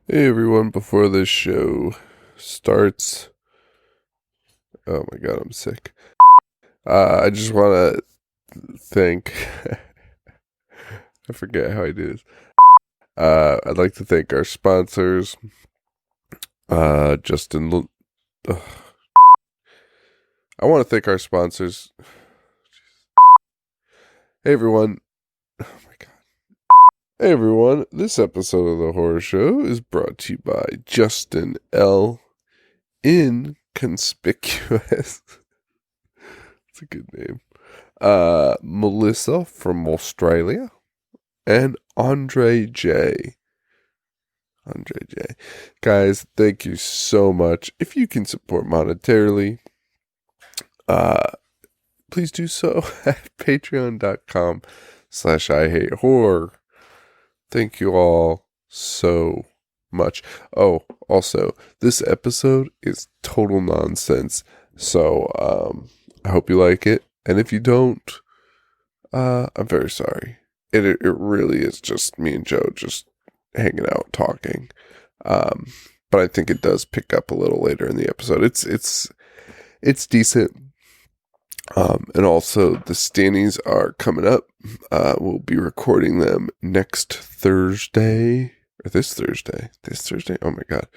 Hey everyone, before this show starts, oh my god, I'm sick. I just want to thank, I forget how I do this. I'd like to thank our sponsors, Justin, ugh. I want to thank our sponsors. Hey everyone, oh my god. Hey everyone, this episode of The Horror Show is brought to you by Justin L. Inconspicuous. It's a good name. Melissa from Australia and Andre J. Guys, thank you so much. If you can support monetarily, please do so at patreon.com/IHateHorror. Thank you all so much. Oh, also, this episode is total nonsense. So, I hope you like it. And if you don't, I'm very sorry. It really is just me and Joe just hanging out, talking. But I think it does pick up a little later in the episode. It's decent. And also the Stannys are coming up. We'll be recording them next Thursday. Or this Thursday. Oh my god.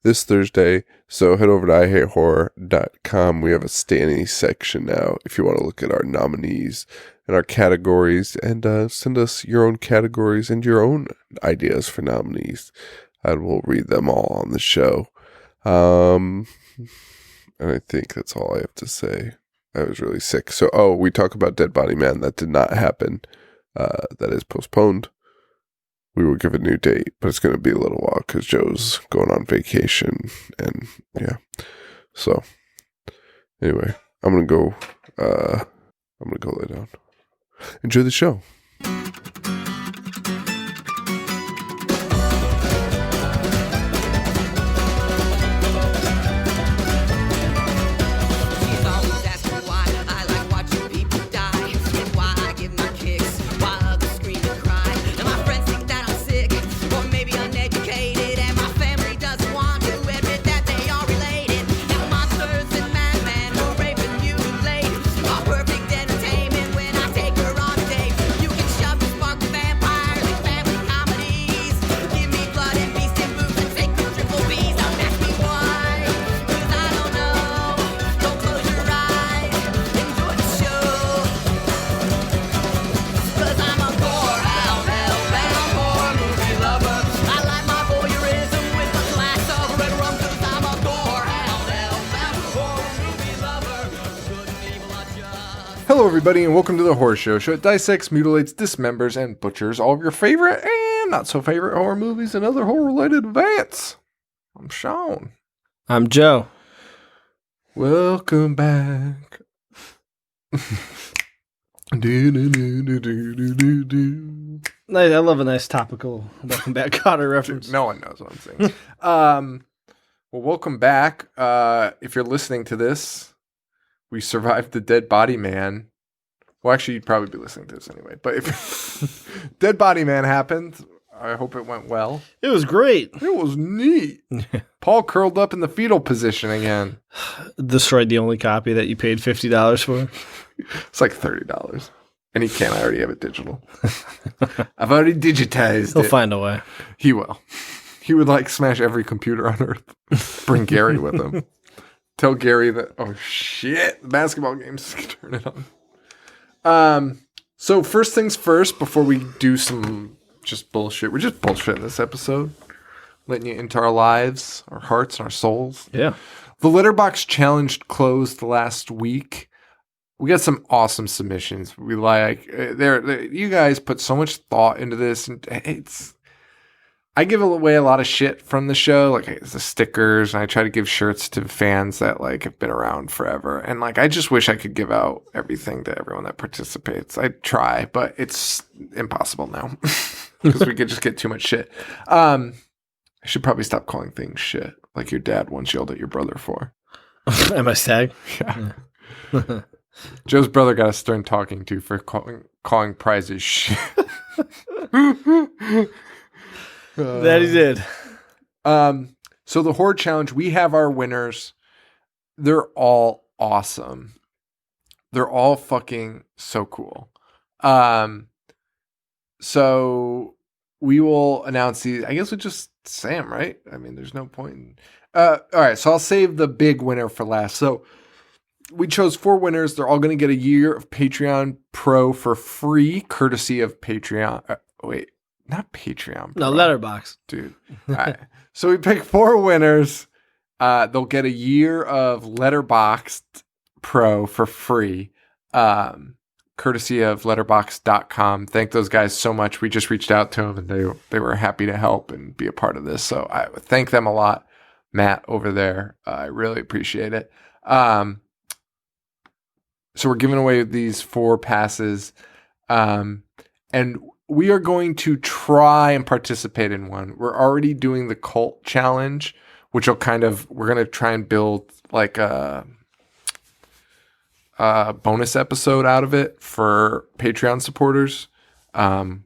This Thursday. So head over to IHateHorror.com. We have a Stannys section now if you want to look at our nominees and our categories, and send us your own categories and your own ideas for nominees. And we'll read them all on the show. And I think that's all I have to say. I was really sick. So, we talk about Dead Body Man. That did not happen. That is postponed. We will give a new date, but it's going to be a little while because Joe's going on vacation, and yeah. So, anyway, I'm gonna go lay down. Enjoy the show. Hello everybody and welcome to The Horror Show. Show that dissects, mutilates, dismembers, and butchers all of your favorite and not so favorite horror movies and other horror-related events. I'm Sean. I'm Joe. Welcome back. I love a nice topical Welcome Back Cotter reference. No one knows what I'm saying. Well, welcome back. If you're listening to this, we survived the Dead Body Man. Well, actually, you'd probably be listening to this anyway. But if Dead Body Man happened, I hope it went well. It was great. It was neat. Paul curled up in the fetal position again. Destroyed the only copy that you paid $50 for. It's like $30. And he can't. I already have it digital. I've already digitized He'll it. find a way. He will. He would smash every computer on Earth. Bring Gary with him. Tell Gary that, oh shit, the basketball game's turn it on. So first things first, before we do some just bullshit. We're just bullshitting this episode. Letting you into our lives, our hearts, and our souls. Yeah. The Letterboxd challenge closed last week. We got some awesome submissions. We you guys put so much thought into this, and I give away a lot of shit from the show, the stickers, and I try to give shirts to fans that have been around forever. And I just wish I could give out everything to everyone that participates. I try, but it's impossible now because we could just get too much shit. I should probably stop calling things shit, like your dad once yelled at your brother for. Am I stag? Yeah. Joe's brother got a stern talking to for calling prizes shit. That he did. So the horror challenge, we have our winners. They're all awesome. They're all fucking so cool. So we will announce these. I guess we just say them, right? I mean, there's no point in... all right, so I'll save the big winner for last. So we chose 4 winners. They're all going to get a year of Patreon Pro for free, courtesy of Patreon. Wait, not Patreon Pro. No, Letterboxd. Dude. All right. So we picked 4 winners. They'll get a year of Letterboxd Pro for free, courtesy of letterboxd.com. Thank those guys so much. We just reached out to them and they were happy to help and be a part of this. So I thank them a lot, Matt over there. I really appreciate it. So we're giving away these 4 passes, and we are going to try and participate in one. We're already doing the cult challenge, which we're going to try and build like a bonus episode out of it for Patreon supporters,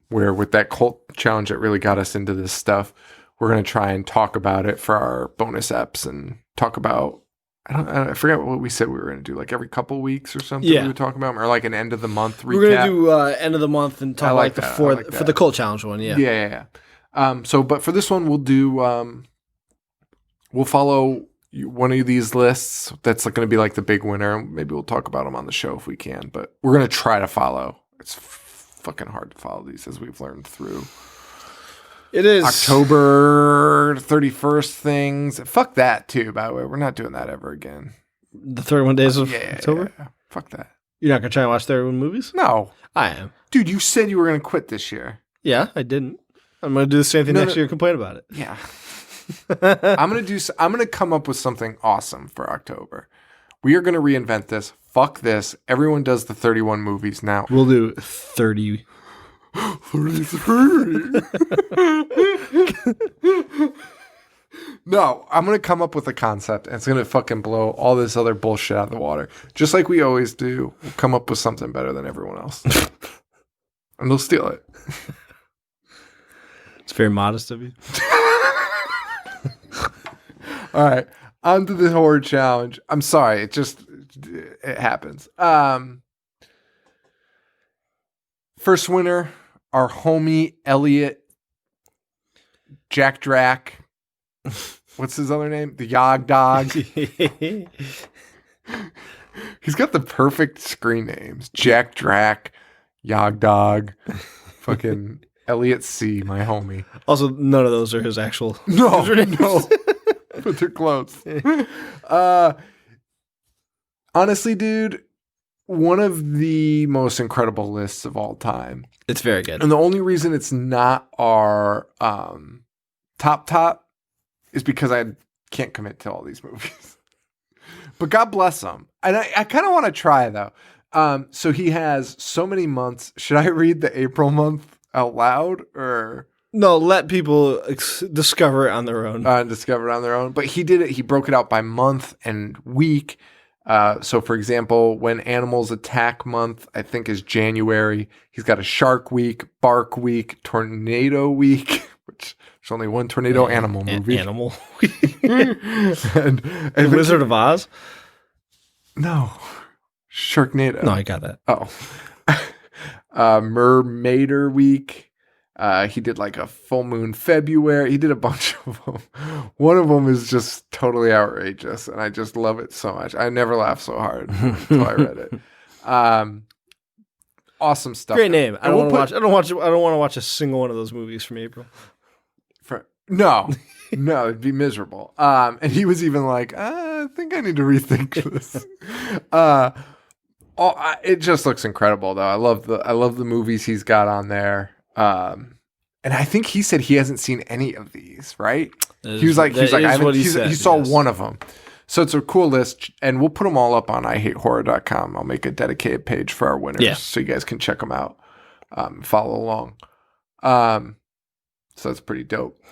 where with that cult challenge that really got us into this stuff, we're going to try and talk about it for our bonus eps and talk about, I forget what we said we were going to do, like every couple weeks or something. Yeah. We were talking about, or like an end of the month recap. We're going to do end of the month and talk like like that. for the cult challenge one. Yeah. Yeah. But for this one, we'll do, we'll follow one of these lists. That's going to be like the big winner. Maybe we'll talk about them on the show if we can, but we're going to try to follow. It's fucking hard to follow these, as we've learned through. It is October 31st things. Fuck that too, by the way. We're not doing that ever again. the 31 days of October. Yeah. Fuck that. You're not gonna try and watch 31 movies? No. I am. Dude, you said you were going to quit this year. Yeah, I didn't. I'm gonna do the same thing next year and complain about it. Yeah. I'm going to come up with something awesome for October. We are going to reinvent this. Fuck this. Everyone does the 31 movies now. We'll do 30. 33. No, I'm going to come up with a concept and it's going to fucking blow all this other bullshit out of the water. Just like we always do. We'll come up with something better than everyone else. And they'll steal it. It's very modest of you. All right. On to the horror challenge. I'm sorry. It happens. First winner, our homie Elliot Jack Drack. What's his other name? The Yog Dog. He's got the perfect screen names. Jack Drack, Yog Dog, fucking Elliot C, my homie. Also, none of those are his actual No. usernames. But they're close. Honestly, dude, one of the most incredible lists of all time. It's very good. And the only reason it's not our top is because I can't commit to all these movies. But God bless him. And I kind of want to try, though. So he has so many months. Should I read the April month out loud? Or... No, let people discover it on their own. Discover it on their own. But he did it. He broke it out by month and week. So, for example, when Animals Attack month, I think, is January, he's got a Shark Week, Bark Week, Tornado Week, which there's only one tornado animal movie. Animal. and Wizard of Oz? No. Sharknado. No, I got that. Oh. Mermaider Week. He did like a full moon February. He did a bunch of them. One of them is just totally outrageous, and I just love it so much. I never laughed so hard until I read it. Awesome stuff. Great name. I don't want to watch a single one of those movies from April. No, it'd be miserable. And he was even like, I think I need to rethink this. It just looks incredible, though. I love the movies he's got on there. And I think he said he hasn't seen any of these, right? He saw one of them. So it's a cool list, and we'll put them all up on IHateHorror.com. I'll make a dedicated page for our winners, so you guys can check them out, follow along. So that's pretty dope.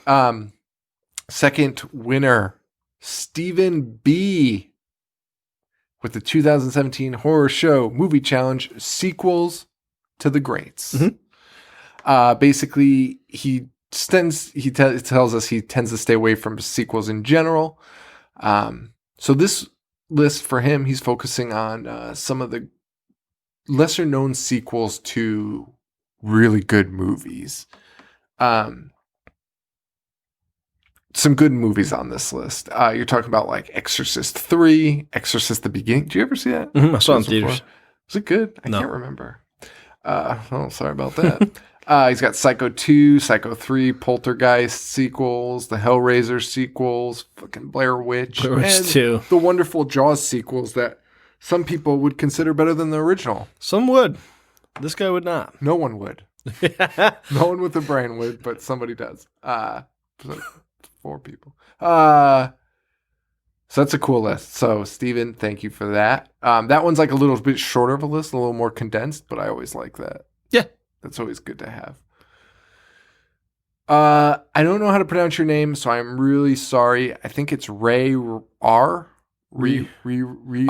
Second winner, Stephen B. with the 2017 Horror Show Movie Challenge, Sequels to the Greats. Mm-hmm. Basically, he tells us he tends to stay away from sequels in general. So this list for him, he's focusing on some of the lesser known sequels to really good movies. Some good movies on this list. You're talking about like Exorcist 3, Exorcist the Beginning. Did you ever see that? I saw it in theaters. Was it good? I No. can't remember. Sorry about that. He's got Psycho 2, Psycho 3, Poltergeist sequels, the Hellraiser sequels, fucking Blair Witch, Blair Witch and 2. the wonderful Jaws sequels that some people would consider better than the original. Some would. This guy would not. No one would. No one with a brain would, but somebody does. 4 people. So that's a cool list. So, Steven, thank you for that. That one's like a little bit shorter of a list, a little more condensed, but I always like that. Yeah. That's always good to have. I don't know how to pronounce your name, so I'm really sorry. I think it's Ray R. R-E-I-R.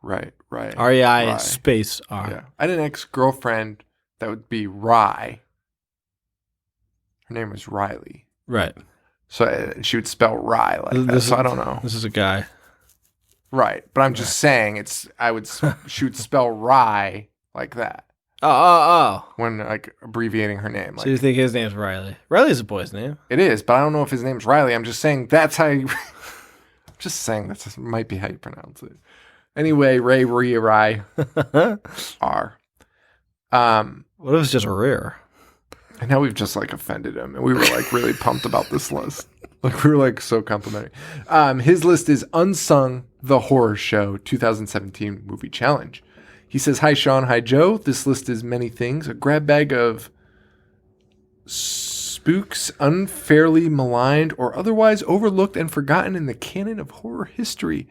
Right. R-E-I space R. Yeah. I had an ex-girlfriend that would be Rye. Her name was Riley. Right. So she would spell Rye like that. So I don't know. This is a guy. Right. But I'm just saying she would spell Rye like that. Oh. When like abbreviating her name. So you think his name's Riley? Riley's a boy's name. It is, but I don't know if his name's Riley. I'm just saying that's how you I'm just saying that might be how you pronounce it. Anyway, Ray R. What if it's just rare? And now we've just like offended him, and we were like really pumped about this list. Like we were like so complimentary. His list is Unsung: The Horror Show 2017 Movie Challenge. He says, "Hi Sean, hi Joe. This list is many things: a grab bag of spooks unfairly maligned or otherwise overlooked and forgotten in the canon of horror history.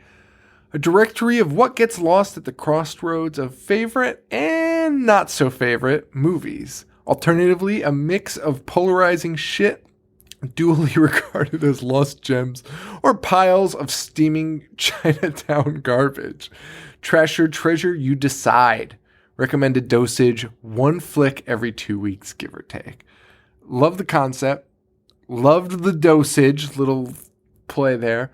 A directory of what gets lost at the crossroads of favorite and not so favorite movies. Alternatively, a mix of polarizing shit, duly regarded as lost gems, or piles of steaming Chinatown garbage. Trash or treasure, you decide. Recommended dosage, 1 flick every 2 weeks, give or take." Love the concept. Loved the dosage, little play there.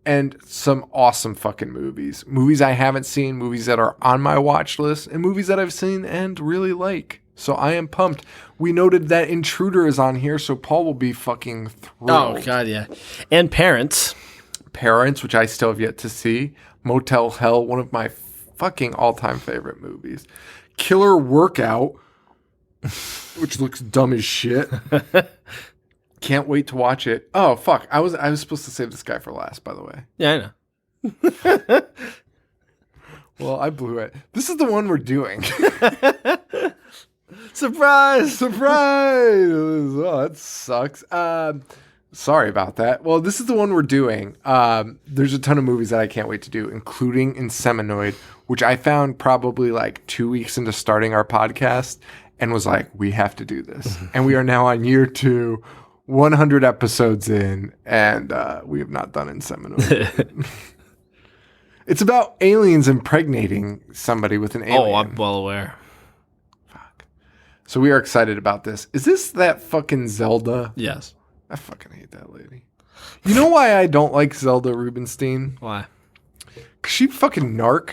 And some awesome fucking movies. Movies I haven't seen, movies that are on my watch list, and movies that I've seen and really like. So I am pumped. We noted that Intruder is on here, so Paul will be fucking thrilled. Oh, God, yeah. And Parents, which I still have yet to see. Motel Hell, one of my fucking all-time favorite movies. Killer Workout, which looks dumb as shit. Can't wait to watch it. Oh, fuck. I was supposed to save this guy for last, by the way. Yeah, I know. Well, I blew it. This is the one we're doing. Surprise! Oh, that sucks. Sorry about that. Well, this is the one we're doing. There's a ton of movies that I can't wait to do, including Inseminoid, which I found probably like 2 weeks into starting our podcast and was like, we have to do this. And we are now on year 2, 100 episodes in, and we have not done Inseminoid. It's about aliens impregnating somebody with an alien. Oh, I'm well aware. Fuck. So we are excited about this. Is this that fucking Zelda? Yes. I fucking hate that lady. You know why I don't like Zelda Rubinstein? Why? 'Cause she fucking narc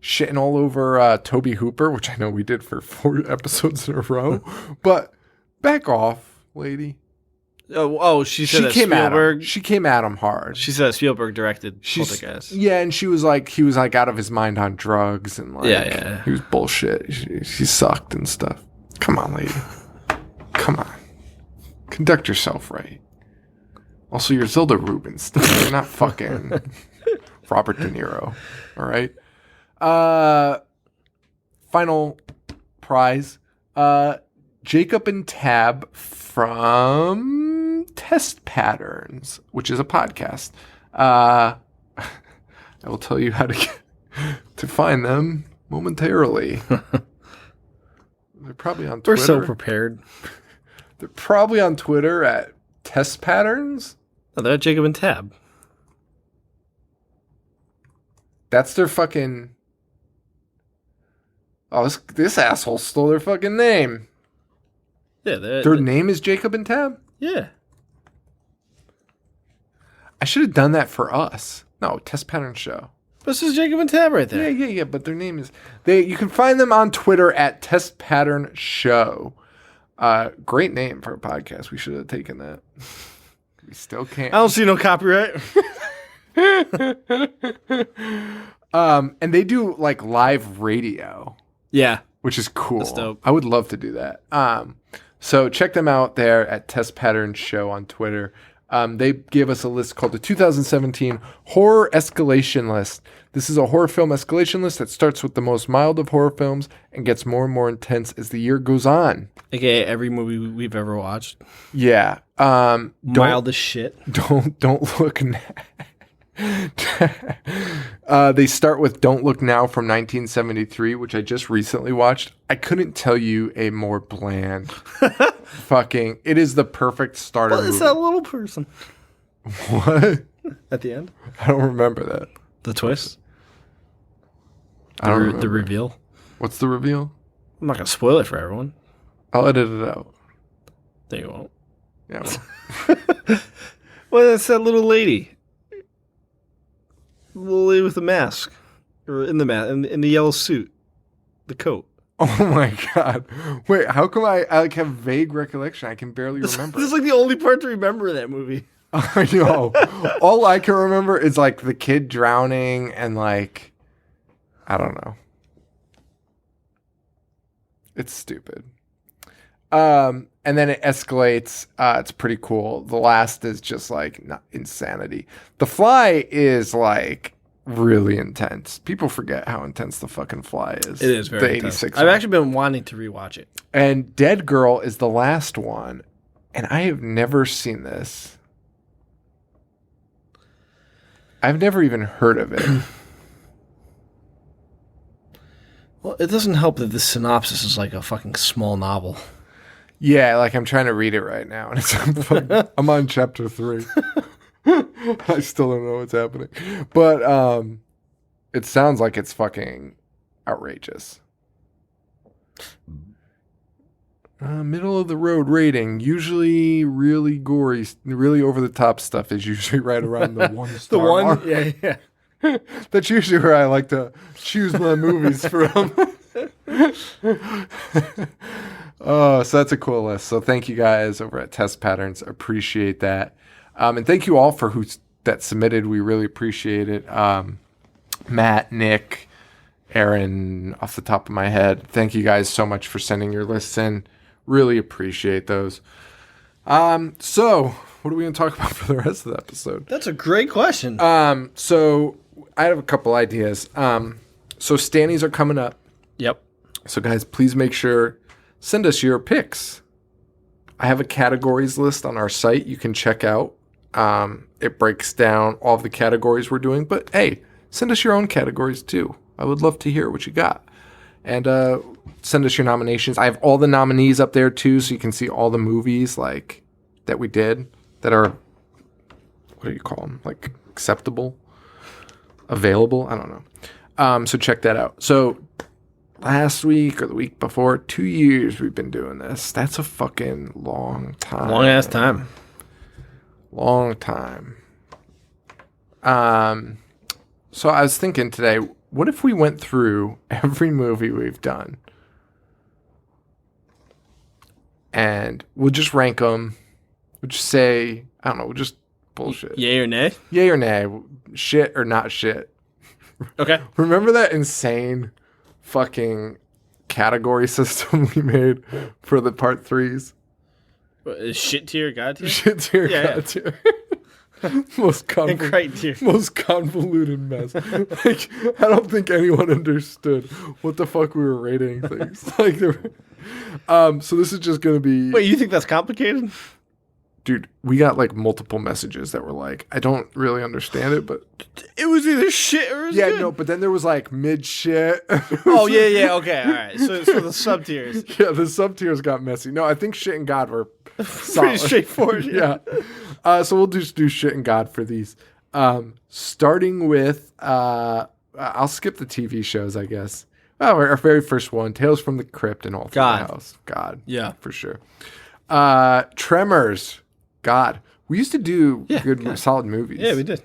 shitting all over Toby Hooper, which I know we did for 4 episodes in a row. But back off, lady. Oh, she said that Spielberg. She came at him hard. She said Spielberg directed Poltergeist. Yeah, and she was like, he was like out of his mind on drugs and like, yeah. he was bullshit. She sucked and stuff. Come on, lady. Come on. Conduct yourself right. Also, you're Zelda Rubinstein. You're not fucking Robert De Niro. All right. Final prize. Jacob and Tab from Test Patterns, which is a podcast. I will tell you how to find them momentarily. They're probably on Twitter. We're so prepared. They're probably on Twitter at Test Patterns. Oh, they're at Jacob and Tab. That's their fucking... Oh, this asshole stole their fucking name. Yeah, Their name is Jacob and Tab? Yeah. I should have done that for us. No, Test Pattern Show. This is Jacob and Tab right there. Yeah. But their name is... You can find them on Twitter at Test Pattern Show. Great name for a podcast. We should have taken that. We still can't. I don't see no copyright. And they do like live radio. Yeah. Which is cool. That's dope. I would love to do that. So check them out there at Test Pattern Show on Twitter. They gave us a list called the 2017 Horror Escalation List. This is a horror film escalation list that starts with the most mild of horror films and gets more and more intense as the year goes on. AKA every movie we've ever watched. Yeah. Mild as shit. Don't look now. They start with Don't Look Now from 1973, which I just recently watched. I couldn't tell you a more bland fucking... It is the perfect starter movie. It's that little person. What? At the end? I don't remember that. The twist? I don't remember. The reveal? What's the reveal? I'm not going to spoil it for everyone. I'll edit it out. No, you won't. Yeah. Well, that's that little lady. The little lady with the mask. Or in the mask, in the yellow suit. The coat. Oh my God. Wait, how come I like have vague recollection? I can barely remember. This is like the only part to remember in that movie. I know. All I can remember is like the kid drowning and like, I don't know. It's stupid. And then it escalates. It's pretty cool. The last is just like insanity. The Fly is like really intense. People forget how intense The fucking Fly is. It is very the intense. 86 I've one. actually been wanting to rewatch it. And Dead Girl is the last one. And I have never seen this. I've never even heard of it. Well, it doesn't help that this synopsis is like a fucking small novel. Yeah, like I'm trying to read it right now. And I'm on chapter 3. I still don't know what's happening. But it sounds like it's fucking outrageous. Middle of the road rating. Usually really gory, really over the top stuff is usually right around the 1 star The one? mark. Yeah. That's usually where I like to choose my movies from. So that's a cool list. So thank you guys over at Test Patterns. Appreciate that. And thank you all for that submitted. We really appreciate it. Matt, Nick, Aaron, off the top of my head. Thank you guys so much for sending your lists in. Really appreciate those. So what are we going to talk about for the rest of the episode? That's a great question. So I have a couple ideas. So Stannys are coming up. Yep. So guys, please make sure, send us your picks. I have a categories list on our site you can check out. It breaks down all of the categories we're doing, but hey, send us your own categories too. I would love to hear what you got. And send us your nominations. I have all the nominees up there too, so you can see all the movies like that we did that are, what do you call them? Like acceptable, available. I don't know. So check that out. So last week or the week before, 2 years we've been doing this. That's a fucking long time. Long ass time. Long time. So I was thinking today, what if we went through every movie we've done? And we'll just rank them. We'll just say, I don't know, we'll just bullshit. Yay or nay? Yay or nay. Shit or not shit. Okay. Remember that insane fucking category system we made for the part 3s? Shit tier, God tier? Shit tier, Yeah. God tier. most convoluted mess. Like, I don't think anyone understood what the fuck we were rating things. Like, so this is just gonna be. Wait, you think that's complicated? Dude, we got like multiple messages that were like, I don't really understand it, but It was either shit or it was good. no. But then there was like mid shit. Oh, yeah, okay, all right. So the sub tiers. Yeah, the sub tiers got messy. No, I think shit and God were Pretty straightforward. Yeah. So we'll just do shit and God for these. Starting with, I'll skip the TV shows, I guess. Oh, our very first one, Tales from the Crypt and All Through God. the House. God. Yeah. For sure. Tremors. God. We used to do solid movies. Yeah, we did.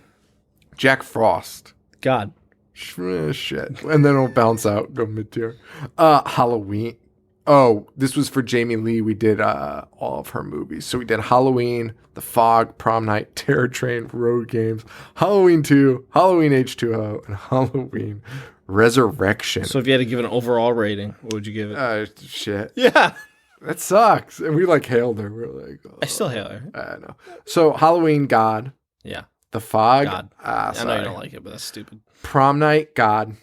Jack Frost. God. Shit. And then it'll bounce out, go mid-tier. Halloween. Oh, this was for Jamie Lee. We did all of her movies. So we did Halloween, The Fog, Prom Night, Terror Train, Road Games, Halloween 2, Halloween H2O, and Halloween Resurrection. So if you had to give an overall rating, what would you give it? Shit. Yeah. That sucks. And we hailed her. We're like, oh. I still hail her. I know. So Halloween, God. Yeah. The Fog. God. I I know you don't like it, but that's stupid. Prom Night, God.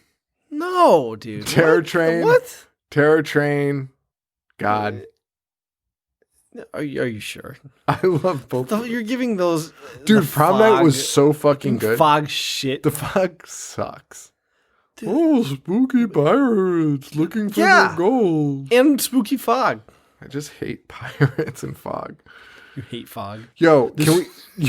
No, dude. Terror Train. What? Terror Train, God. Are you sure? I love both. You're giving those. Dude, Prom Night was so fucking good. Fog shit. The Fog sucks. Dude. Oh, spooky pirates looking for their gold. And spooky fog. I just hate pirates and fog. You hate fog. Yo, can we...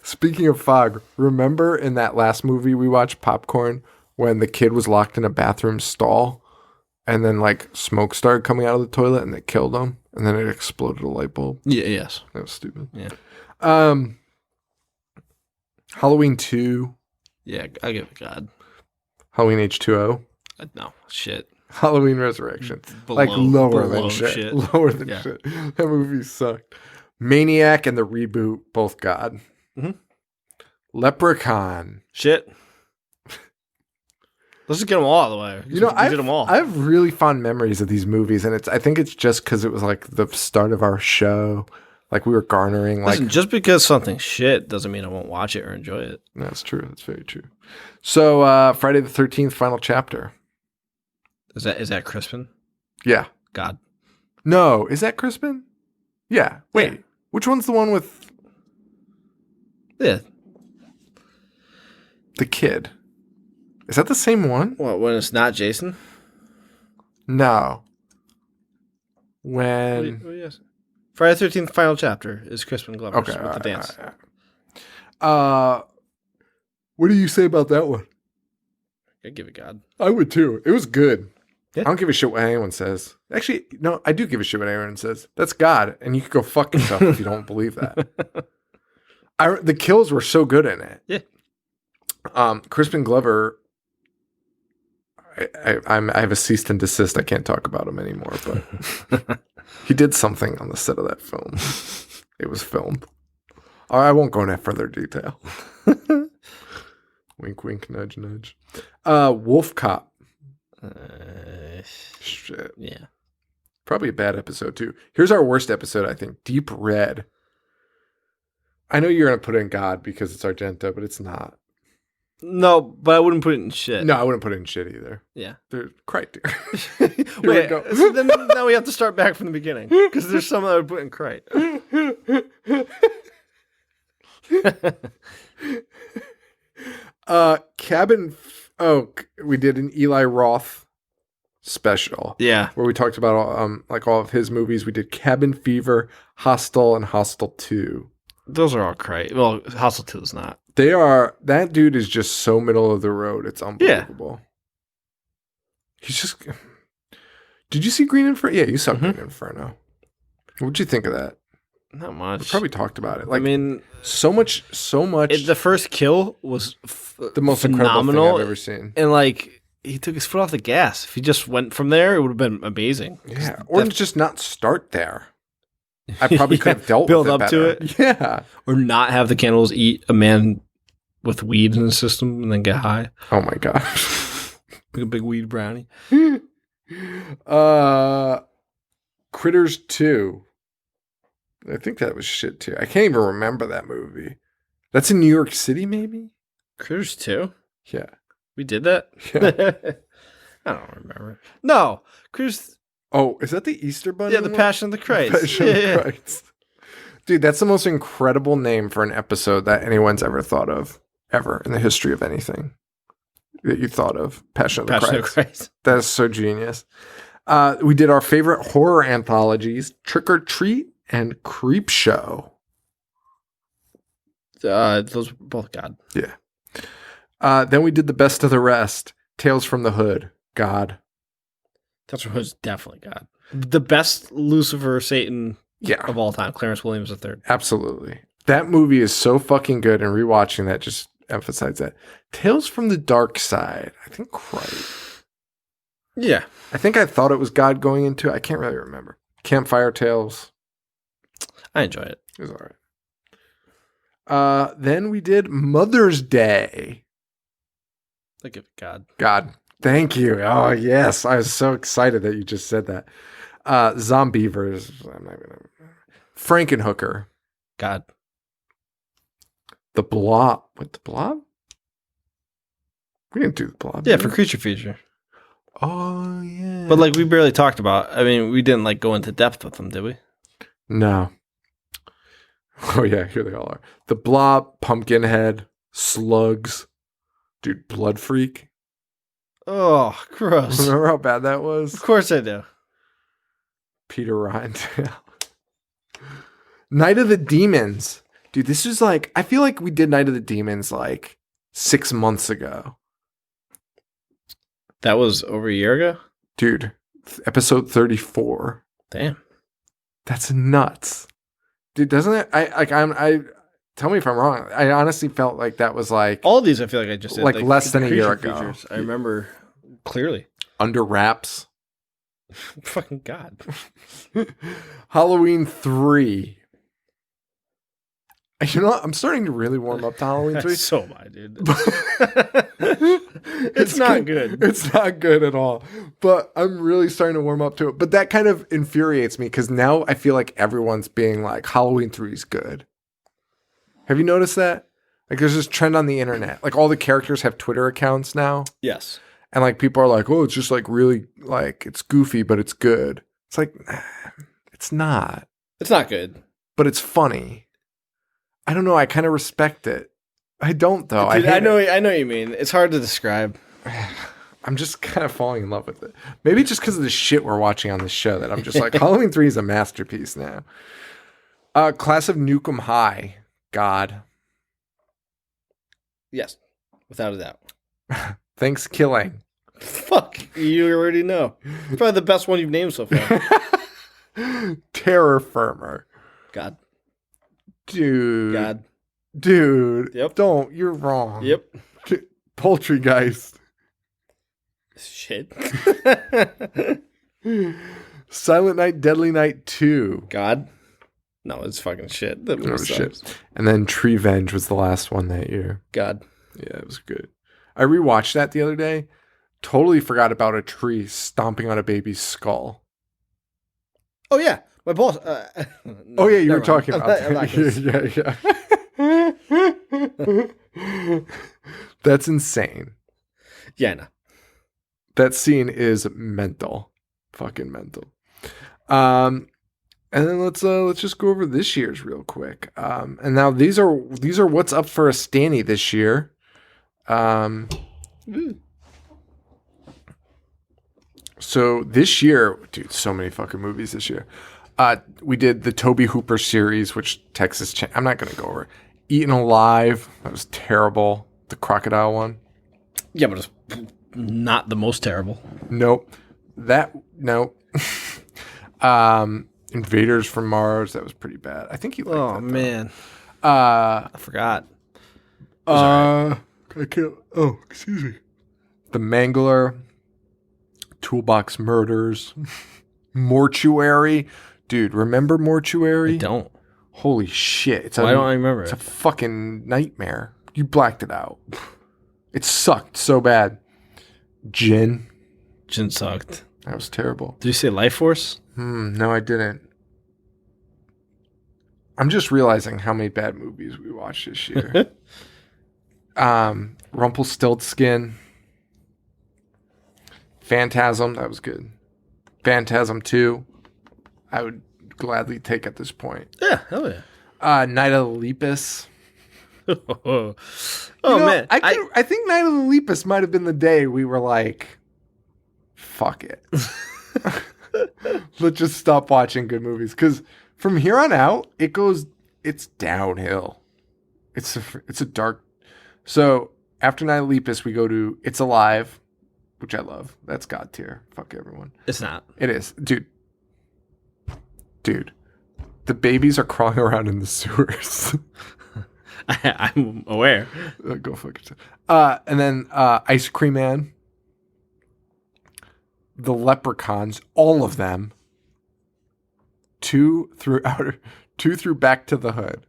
Speaking of fog, remember in that last movie we watched, Popcorn, when the kid was locked in a bathroom stall and then smoke started coming out of the toilet and it killed him and then it exploded a light bulb? Yeah, yes. That was stupid. Yeah. Halloween 2. Yeah, I give it God. Halloween H2O. No, shit. Halloween Resurrection. Lower than shit. Lower than shit. That movie sucked. Maniac and the reboot, both God. Mm-hmm. Leprechaun. Shit. Let's just get them all out of the way. You know, I did them all. I have really fond memories of these movies, and I think it's just because it was the start of our show. We were garnering Listen, just because something's shit doesn't mean I won't watch it or enjoy it. That's true. That's very true. So Friday the 13th, final chapter. Is that Crispin? Yeah. God. No, is that Crispin? Yeah. Wait, Yeah. Which one's the one with Yeah. the kid? Is that the same one? What, when it's not Jason? No. When... Yes. Friday the 13th final chapter is Crispin Glover with the dance. What do you say about that one? I'd give it God. I would too. It was good. Yeah. I don't give a shit what anyone says. Actually, no, I do give a shit what anyone says. That's God, and you can go fuck yourself if you don't believe that. The kills were so good in it. Yeah. Crispin Glover, I have a cease and desist. I can't talk about him anymore, but he did something on the set of that film. It was filmed. I won't go into further detail. Wink, wink, nudge, nudge. Wolf Cop. Shit. Yeah. Probably a bad episode, too. Here's our worst episode, I think. Deep Red. I know you're going to put in God because it's Argento, but it's not. No, but I wouldn't put it in shit. No, I wouldn't put it in shit either. Yeah. They're crite. Wait, so then now we have to start back from the beginning because there's some that I would put in crite. We did an Eli Roth special. Yeah. Where we talked about all of his movies. We did Cabin Fever, Hostel, and Hostel 2. Those are all crite. Well, Hostel 2 is not. That dude is just so middle of the road. It's unbelievable. Yeah. He's just... Did you see Green Inferno? Yeah, you saw Green Inferno. What'd you think of that? Not much. We probably talked about it. I mean... So much... The first kill was the most incredible thing I've ever seen. And he took his foot off the gas. If he just went from there, it would have been amazing. Yeah. Or just not start there. I probably could have dealt with it build up better. to it. Yeah. Or not have the cannibals eat a man with weed in the system and then get high. Oh my gosh. Like a big weed brownie. Critters 2. I think that was shit too. I can't even remember that movie. That's in New York City, maybe? Critters 2? Yeah. We did that? Yeah. I don't remember. No. Critters... Oh, is that the Easter Bunny? Yeah, the Passion of the Christ. Passion of the Christ. Dude, that's the most incredible name for an episode that anyone's ever thought of, ever, in the history of anything that you thought of. Passion of the Christ. That is so genius. We did our favorite horror anthologies, Trick or Treat and Creep Show. Those were both God. Yeah. Then we did the best of the rest. Tales from the Hood. God. That's what was definitely God. The best Lucifer Satan Yeah. of all time, Clarence Williams III. Absolutely. That movie is so fucking good, and rewatching that just emphasized that. Tales from the Dark Side. I think right. Yeah. I think I thought it was God going into it. I can't really remember. Campfire Tales. I enjoy it. It was all right. Then we did Mother's Day. I give it God. God. Thank you. Oh, yes. I was so excited that you just said that. Zombievers. I'm not gonna... Frankenhooker. God. The Blob. What, The Blob? We didn't do The Blob. Yeah, did for we? Creature Feature. Oh, yeah. But like we barely talked about. I mean, we didn't like go into depth with them, did we? No. Oh, yeah. Here they all are. The Blob, Pumpkinhead, Slugs. Dude, Blood Freak. Oh, gross. Remember how bad that Of was? course I do. Peter Rindale. Night of the Demons. Dude, this is like, I feel like we did Night of the Demons like 6 months ago. That was over a year ago? Dude, episode 34. Damn. That's nuts. Dude, doesn't it? I tell me if I'm wrong. I honestly felt like that was like All of these I feel like I just did. Like less than a year Creature ago. Features, I remember clearly. Under Wraps. Fucking God. Halloween 3. You know what? I'm starting to really warm up to Halloween 3. So am I, dude. It's not good. It's not good at all. But I'm really starting to warm up to it. But that kind of infuriates me because now I feel like everyone's being like, Halloween 3 is good. Have you noticed that? Like there's this trend on the internet. Like all the characters have Twitter accounts now. Yes. And like people are like, oh, it's just like really like it's goofy, but it's good. It's like, nah, it's not. It's not good. But it's funny. I don't know. I kind of respect it. I don't though. Dude, I I know what you mean. It's hard to describe. I'm just kind of falling in love with it. Maybe just because of the shit we're watching on this show that I'm just like, Halloween 3 is a masterpiece now. Class of Nukem High. God. Yes. Without a doubt. Thanks Killing. Fuck. You already know. Probably the best one you've named so far. Terror Firmer. God. Dude. God. Dude. Yep. Don't. You're wrong. Yep. Poultrygeist. Shit. Silent Night, Deadly Night 2. God. No, it's fucking shit. That movie Oh, sucks. shit. And then Treevenge was the last one that year. God. Yeah, it was good. I rewatched that the other day. Totally forgot about a tree stomping on a baby's skull. Oh, yeah. My boss. Oh, yeah, you were never mind. talking about I'm not that. Yeah. That's insane. Yeah, I know. That scene is mental. Fucking mental. And then let's just go over this year's real quick. And now these are what's up for a Stanny this year. So this year, dude, so many fucking movies this year. We did the Toby Hooper series, which I'm not going to go over. Eaten Alive, that was terrible. The crocodile one. Yeah, but it's not the most terrible. Nope. Nope. Invaders from Mars, that was pretty bad. I think you liked that. Oh, man. I forgot. can't. Oh, excuse me. The Mangler, Toolbox Murders, Mortuary. Dude, remember Mortuary? I don't. Holy shit. Why don't I remember It's it? a fucking nightmare. You blacked it out. It sucked so bad. Jin. Jin sucked. That was terrible. Did you say Life Force? No, I didn't. I'm just realizing how many bad movies we watched this year. Rumpelstiltskin. Phantasm, that was good. Phantasm 2, I would gladly take at this point. Yeah, hell yeah. Night of the Lepus. Oh, You know, man. I think Night of the Lepus might have been the day we were like, fuck it. Let's just stop watching good movies. Because from here on out, it's downhill. It's a dark. So after Night of the Lepus, we go to It's Alive. which I love. That's God tier. Fuck everyone. It's not. It is. Dude. The babies are crawling around in the sewers. I'm aware. Go fuck yourself. And then Ice Cream Man. The Leprechauns. All of them. 2 through Back to the Hood.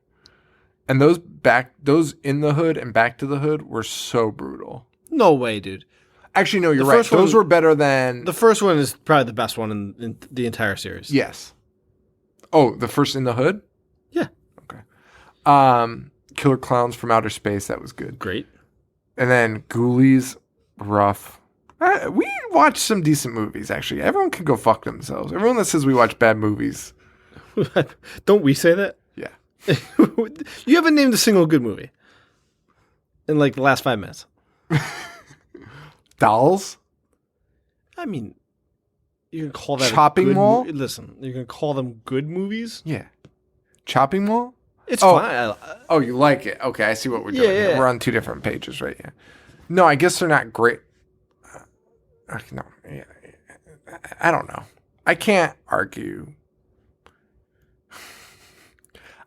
And those in the hood and Back to the Hood were so brutal. No way, dude. Actually, no, you're right. Those were better than... The first one is probably the best one in the entire series. Yes. Oh, the first In the Hood? Yeah. Okay. Killer Clowns from Outer Space. That was good. Great. And then Ghoulies, rough. We watched some decent movies, actually. Everyone can go fuck themselves. Everyone that says we watch bad movies. Don't we say that? Yeah. You haven't named a single good movie in like the last 5 minutes. Dolls? I mean, you can call that Chopping Mall? Listen, you can call them good movies. Yeah. Chopping Mall? It's fine. Oh, you like it? Okay, I see what we're doing. Yeah. We're on 2 different pages, right? Yeah. No, I guess they're not great. No, yeah, I don't know. I can't argue.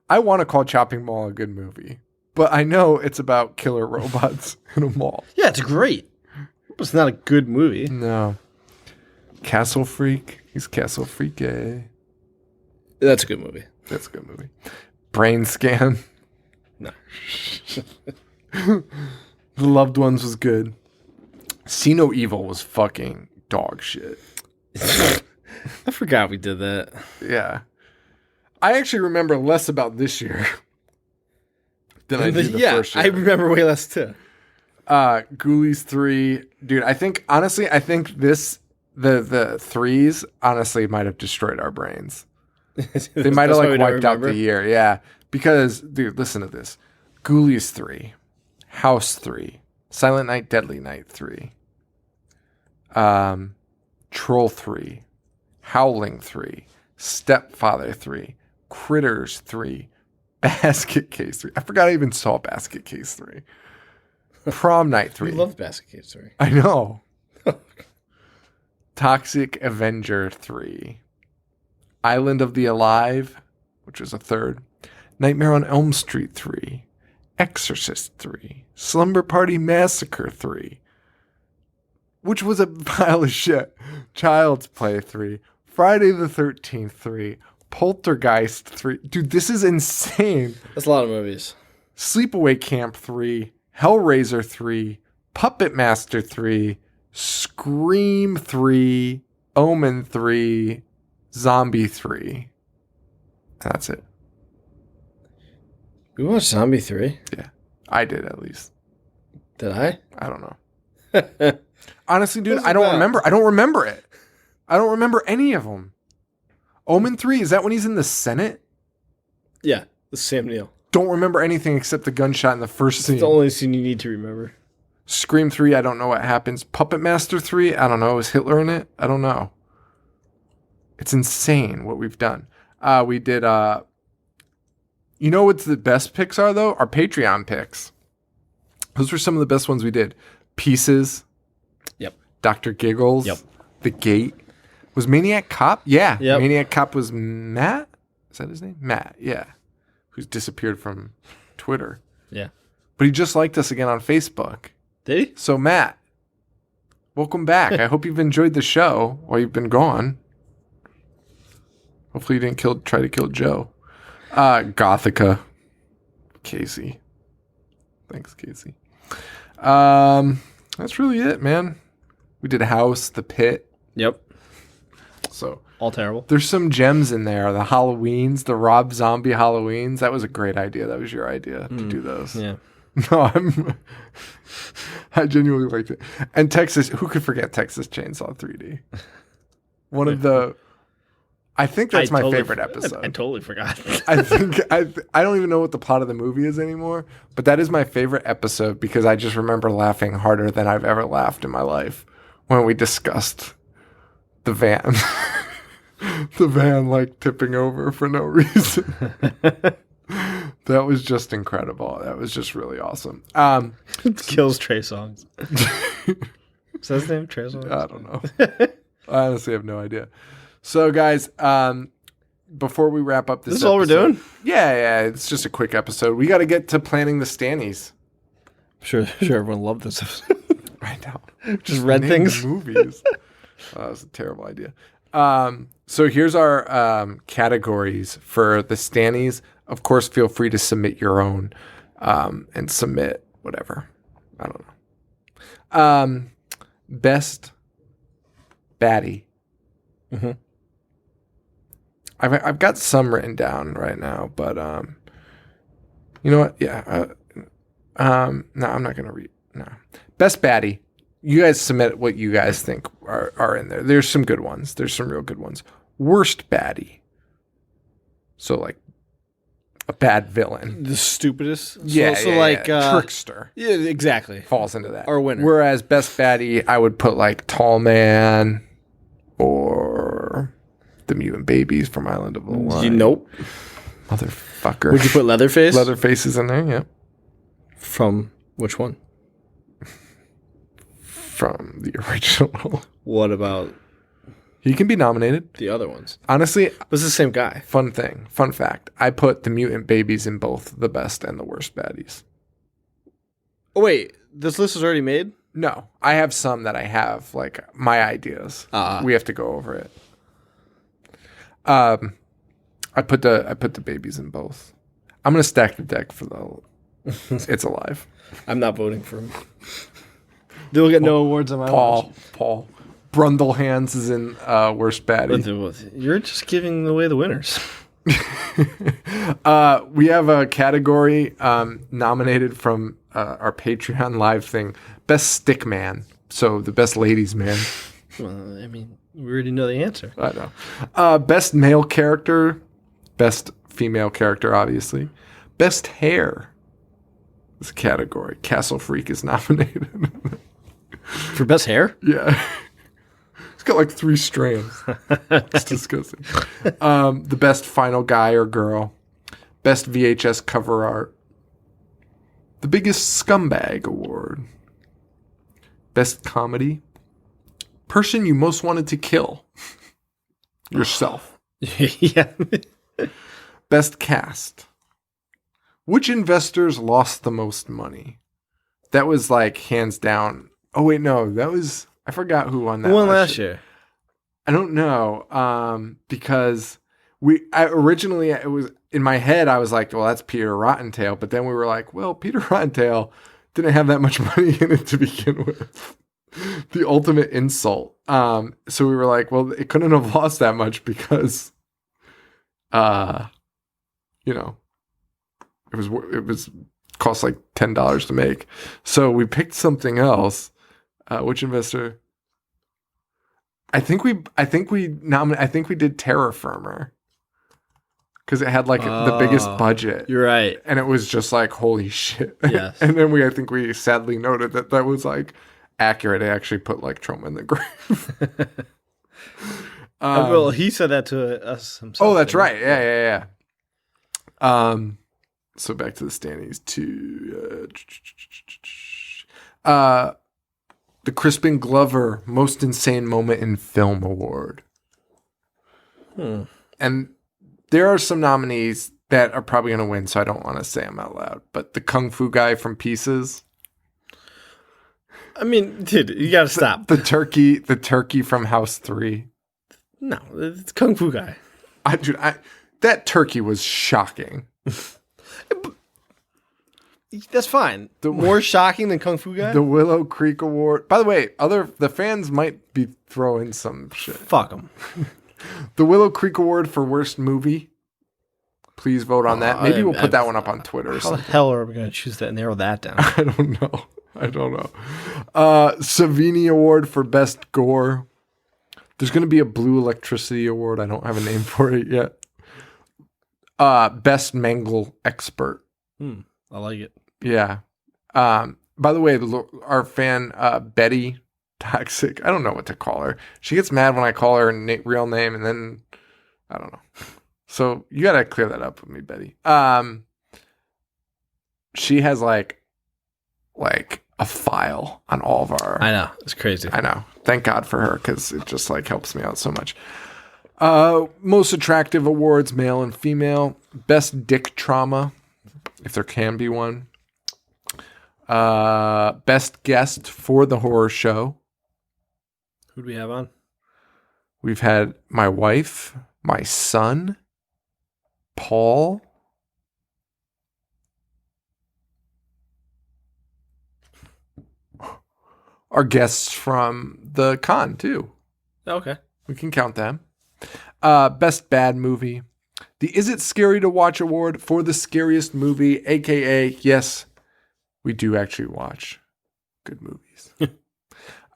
I want to call Chopping Mall a good movie, but I know it's about killer robots in a mall. Yeah, it's great. But it's not a good movie. No. Castle Freak. He's Castle Freak. That's a good movie. That's a good movie. Brain Scan. No. The Loved Ones was good. See No Evil was fucking dog shit. I forgot we did that. Yeah. I actually remember less about this year than I did the first year. I remember way less too. Ghoulies 3. Dude, I think this, the threes, honestly, might have destroyed our brains. They might have like wiped out the year. Yeah. Because, dude, listen to this. Ghoulies 3. House 3. Silent Night, Deadly Night 3. Troll 3. Howling 3. Stepfather 3. Critters 3. Basket Case 3. I forgot I even saw Basket Case 3. Prom Night 3. We love Basket Case 3. I know. Toxic Avenger 3. Island of the Alive, which was a third. Nightmare on Elm Street 3. Exorcist 3. Slumber Party Massacre 3. Which was a pile of shit. Child's Play 3. Friday the 13th 3. Poltergeist 3. Dude, this is insane. That's a lot of movies. Sleepaway Camp 3. Hellraiser 3. Puppet Master 3. Scream 3. Omen 3. Zombie 3. That's it. We watched Zombie 3? Yeah. I did, at least. Did I? I don't know. Honestly, dude, What's I don't that? remember. I don't remember it. I don't remember any of them. Omen 3, is that when he's in the Senate? Yeah, the Sam Neill. Don't remember anything except the gunshot in the first scene. It's the only scene you need to remember. Scream 3, I don't know what happens. Puppet Master 3, I don't know. Is Hitler in it? I don't know. It's insane what we've done. We did, you know what the best picks are, though? Our Patreon picks. Those were some of the best ones we did. Pieces. Yep. Dr. Giggles. Yep. The Gate. Was Maniac Cop? Yeah. Yep. Maniac Cop was Matt? Is that his name? Matt, yeah. Who's disappeared from Twitter. Yeah. But he just liked us again on Facebook. Did he? So, Matt, welcome back. I hope you've enjoyed the show while you've been gone. Hopefully you didn't try to kill Joe. Gothica. Casey. Thanks, Casey. That's really it, man. We did House, The Pit. Yep. So All terrible. there's some gems in there. The Halloweens, the Rob Zombie Halloweens. That was a great idea. That was your idea to do those. Yeah. No, I genuinely liked it. And Texas, who could forget Texas Chainsaw 3D? One of the, I think that's my favorite episode. I totally forgot. I think I don't even know what the plot of the movie is anymore, but that is my favorite episode because I just remember laughing harder than I've ever laughed in my life when we discussed the van. The van like tipping over for no reason. That was just incredible. That was just really awesome. Kills Trey Songz. Is that his name? I don't know. I honestly have no idea. So, guys, before we wrap up this is all we're doing? Yeah, it's just a quick episode. We got to get to planning the Stannys. Sure, everyone loved this episode. I know. Just read Name things. the movies. That was a terrible idea. So here's our categories for the Stannys. Of course, feel free to submit your own and submit whatever. I don't know. Best baddie. Mm-hmm. I've got some written down right now, but you know what? Yeah. No, I'm not gonna read. No. Best baddie. You guys submit what you guys think are in there. There's some good ones. There's some real good ones. Worst baddie. So like a bad villain. The stupidest. Yeah. So like trickster. Yeah, exactly. Falls into that. Our winner. Whereas best baddie, I would put like Tall Man or the Mutant Babies from Island of the Lion. Nope. Motherfucker. Would you put Leatherface? Leatherface is in there, yeah. From which one? From the original. What about He can be nominated. the other ones? Honestly, Was the same guy? fun fact. I put the Mutant Babies in both the best and the worst baddies. Oh wait, this list is already made? No, I have some that I have, like my ideas. We have to go over it. I put the babies in both. I'm gonna stack the deck for the It's Alive. I'm not voting for him. They'll get no awards on my watch. Paul Brundlehands is in worst baddie. You're just giving away the winners. We have a category nominated from our Patreon live thing. Best stick man. So the best ladies man. Well, I mean, we already know the answer. I know. Best male character. Best female character, obviously. Best hair. This category. Castle Freak is nominated. For best hair? Yeah. It's got like 3 strands. It's disgusting. The best final guy or girl. Best VHS cover art. The biggest scumbag award. Best comedy. Person you most wanted to kill. Yourself. Yeah. Best cast. Which investors lost the most money? That was like hands down. Oh wait, no, that was, I forgot who won that. Who won last year? I don't know. Because originally it was in my head, I was like, well, that's Peter Rottentail. But then we were like, well, Peter Rottentail didn't have that much money in it to begin with. The ultimate insult. So we were like, well, it couldn't have lost that much because, you know, it was cost like $10 to make. So we picked something else. Which investor? I think we did Terra Firmer because it had like the biggest budget. You're right. And it was just like, holy shit. Yes. And then I think we sadly noted that was like accurate. I actually put like Trump in the grave. Well, he said that to us himself. Oh, that's right. Yeah. So back to the Stannys the Crispin Glover Most Insane Moment in Film Award. And there are some nominees that are probably going to win, so I don't want to say them out loud. But the Kung Fu guy from Pieces. I mean, dude, you got to stop. The turkey from House 3. No, it's Kung Fu guy. That turkey was shocking. That's fine. More shocking than Kung Fu guy? The Willow Creek Award. By the way, the fans might be throwing some shit. Fuck them. The Willow Creek Award for worst movie. Please vote on that. Maybe we'll put that one up on Twitter or How something. the hell are we going to choose that and narrow that down? I don't know. Savini Award for best gore. There's going to be a Blue Electricity Award. I don't have a name for it yet. Best Mangle Expert. I like it. Yeah. By the way, our fan, Betty Toxic, I don't know what to call her. She gets mad when I call her real name, and then, I don't know. So you got to clear that up with me, Betty. She has like a file on all of our. I know, it's crazy. I know. Thank God for her, because it just like helps me out so much. Most attractive awards, male and female. Best dick trauma, if there can be one. Best guest for the horror show. Who do we have on? We've had my wife, my son, Paul. Our guests from the con, too. Okay. We can count them. Best bad movie. The Is It Scary to Watch award for the scariest movie, a.k.a. yes, we do actually watch good movies.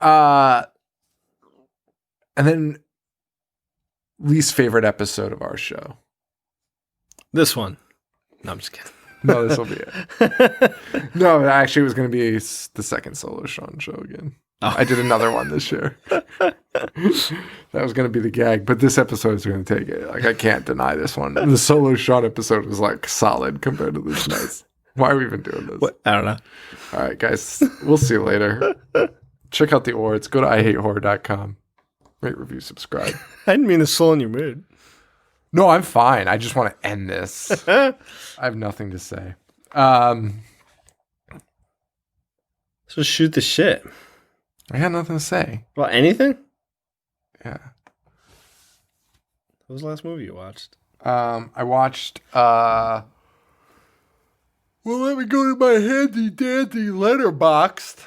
And then least favorite episode of our show. This one. No, I'm just kidding. No, this will be it. No, actually, it was going to be the second solo Sean show again. Oh. I did another one this year. That was going to be the gag, but this episode is going to take it. Like, I can't deny this one. The solo Sean episode was like solid compared to this nice. Why are we even doing this? What? I don't know. All right, guys. We'll see you later. Check out the awards. Go to IHateHorror.com. Rate, review, subscribe. I didn't mean to sullen your mood. No, I'm fine. I just want to end this. I have nothing to say. So shoot the shit. I got nothing to say. About anything? Yeah. What was the last movie you watched? I watched well, let me go to my handy dandy Letterboxd.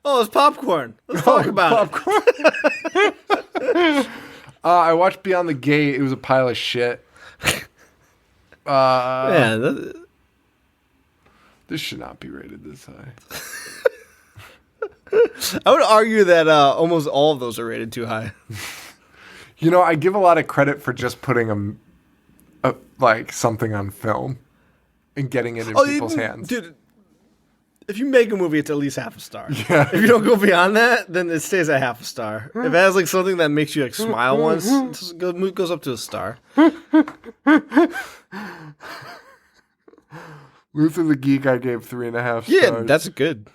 Oh, it's popcorn. Let's talk about it. I watched Beyond the Gate. It was a pile of shit. This should not be rated this high. I would argue that almost all of those are rated too high. You know, I give a lot of credit for just putting like something on film and getting it in people's hands. Dude, if you make a movie, it's at least half a star. Yeah. If you don't go beyond that, then it stays at half a star. If it has like something that makes you like smile once, it goes up to a star. Luther the Geek, I gave 3.5 stars. Yeah, that's good.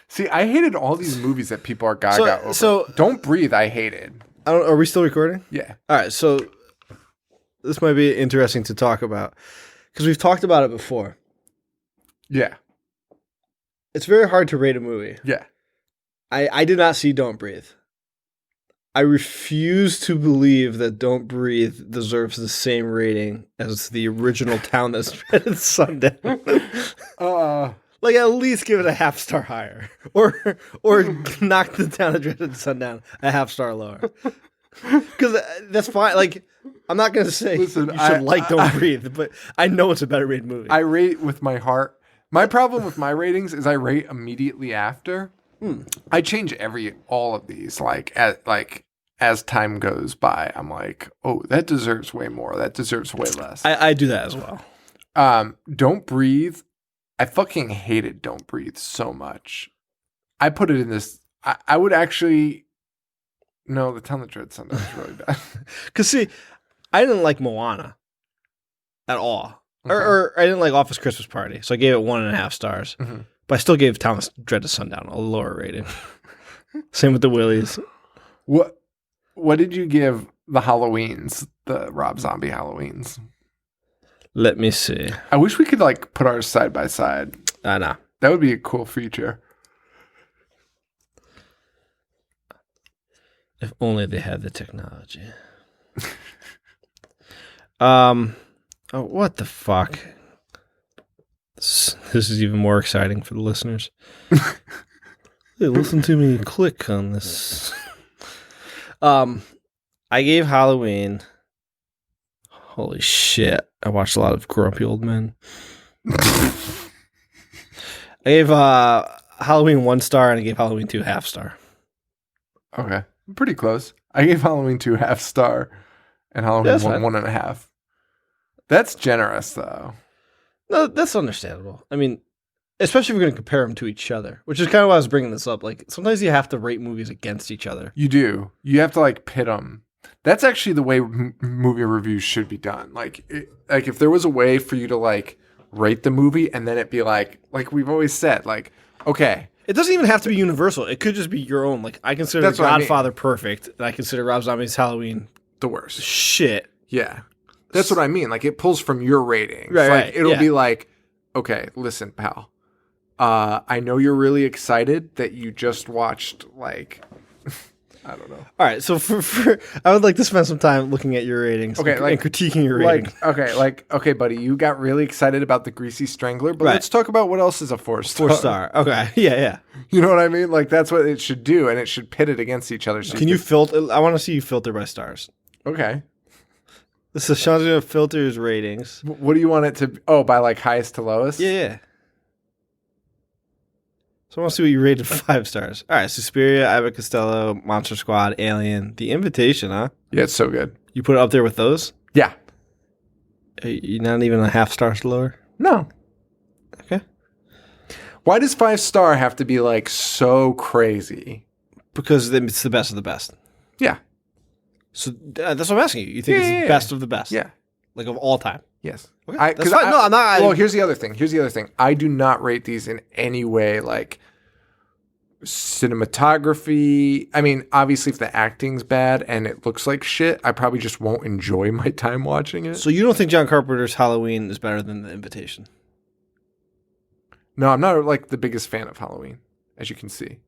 See, I hated all these movies that people are gaga over. So Don't Breathe, I hated. Are we still recording? Yeah. All right, so this might be interesting to talk about because we've talked about it before. Yeah. It's very hard to rate a movie. Yeah. I did not see Don't Breathe. I refuse to believe that Don't Breathe deserves the same rating as the original Town That's Dreaded Sundown. Like, at least give it a half star higher. Or knock the Town That Dreaded Sundown a half star lower. Because that's fine. Like, I'm not going to say you should Don't Breathe, but I know it's a better rated movie. I rate with my heart. My problem with my ratings is I rate immediately after. I change all of these as time goes by. I'm like, oh, that deserves way more. That deserves way less. I do that as well. Don't Breathe. I fucking hated Don't Breathe so much. I put it in this. I would actually. No, the Town That Dread Sundown is really bad. Because see, I didn't like Moana at all, or I didn't like Office Christmas Party, so I gave it 1.5 stars. Mm-hmm. But I still gave Town That Dreaded Sundown a lower rating. Same with the Willies. What did you give the Halloweens, the Rob Zombie Halloweens? Let me see. I wish we could like put ours side by side. I know. That would be a cool feature. If only they had the technology. Oh, what the fuck? This is even more exciting for the listeners. Hey, listen to me click on this. I gave Halloween. Holy shit. I watched a lot of Grumpy Old Men. I gave Halloween 1 star and I gave Halloween 2 half star. Okay. Pretty close. I gave Halloween 2 half star and Halloween 1.5. That's generous though. No, that's understandable. I mean, especially if we're going to compare them to each other, which is kind of why I was bringing this up. Like, sometimes you have to rate movies against each other. You do. You have to like pit them. That's actually the way movie reviews should be done. Like if there was a way for you to like rate the movie, and then it be like we've always said, like, okay. It doesn't even have to be universal. It could just be your own. Like, I consider That's what I mean. Godfather perfect, and I consider Rob Zombie's Halloween The worst. shit. Yeah. That's what I mean. Like, it pulls from your ratings. Right, like, right. It'll Yeah. be like, okay, listen, pal. I know you're really excited that you just watched, like, I don't know. All right, so for I would like to spend some time looking at your ratings, Okay, and critiquing your rating. Okay, buddy, you got really excited about the Greasy Strangler, but Right. let's talk about what else is a 4-star. 4-star. Okay, yeah. You know what I mean? Like, that's what it should do, and it should pit it against each other. So Can you filter? I want to see you filter by stars. Okay. This is Sean's gonna filter his ratings. What do you want it to? Oh, by like highest to lowest. Yeah. So I want to see what you rated 5 stars. All right, Suspiria, Abbott Costello, Monster Squad, Alien, The Invitation, huh? Yeah, it's so good. You put it up there with those? Yeah. You're not even a half star lower? No. Okay. Why does 5-star have to be like so crazy? Because it's the best of the best. Yeah. So that's what I'm asking you. You think it's the best of the best? Yeah. Like of all time? Yes. Okay. That's fine. No, I'm not. Well, here's the other thing. I do not rate these in any way like cinematography. I mean, obviously, if the acting's bad and it looks like shit, I probably just won't enjoy my time watching it. So you don't think John Carpenter's Halloween is better than The Invitation? No, I'm not like the biggest fan of Halloween, as you can see.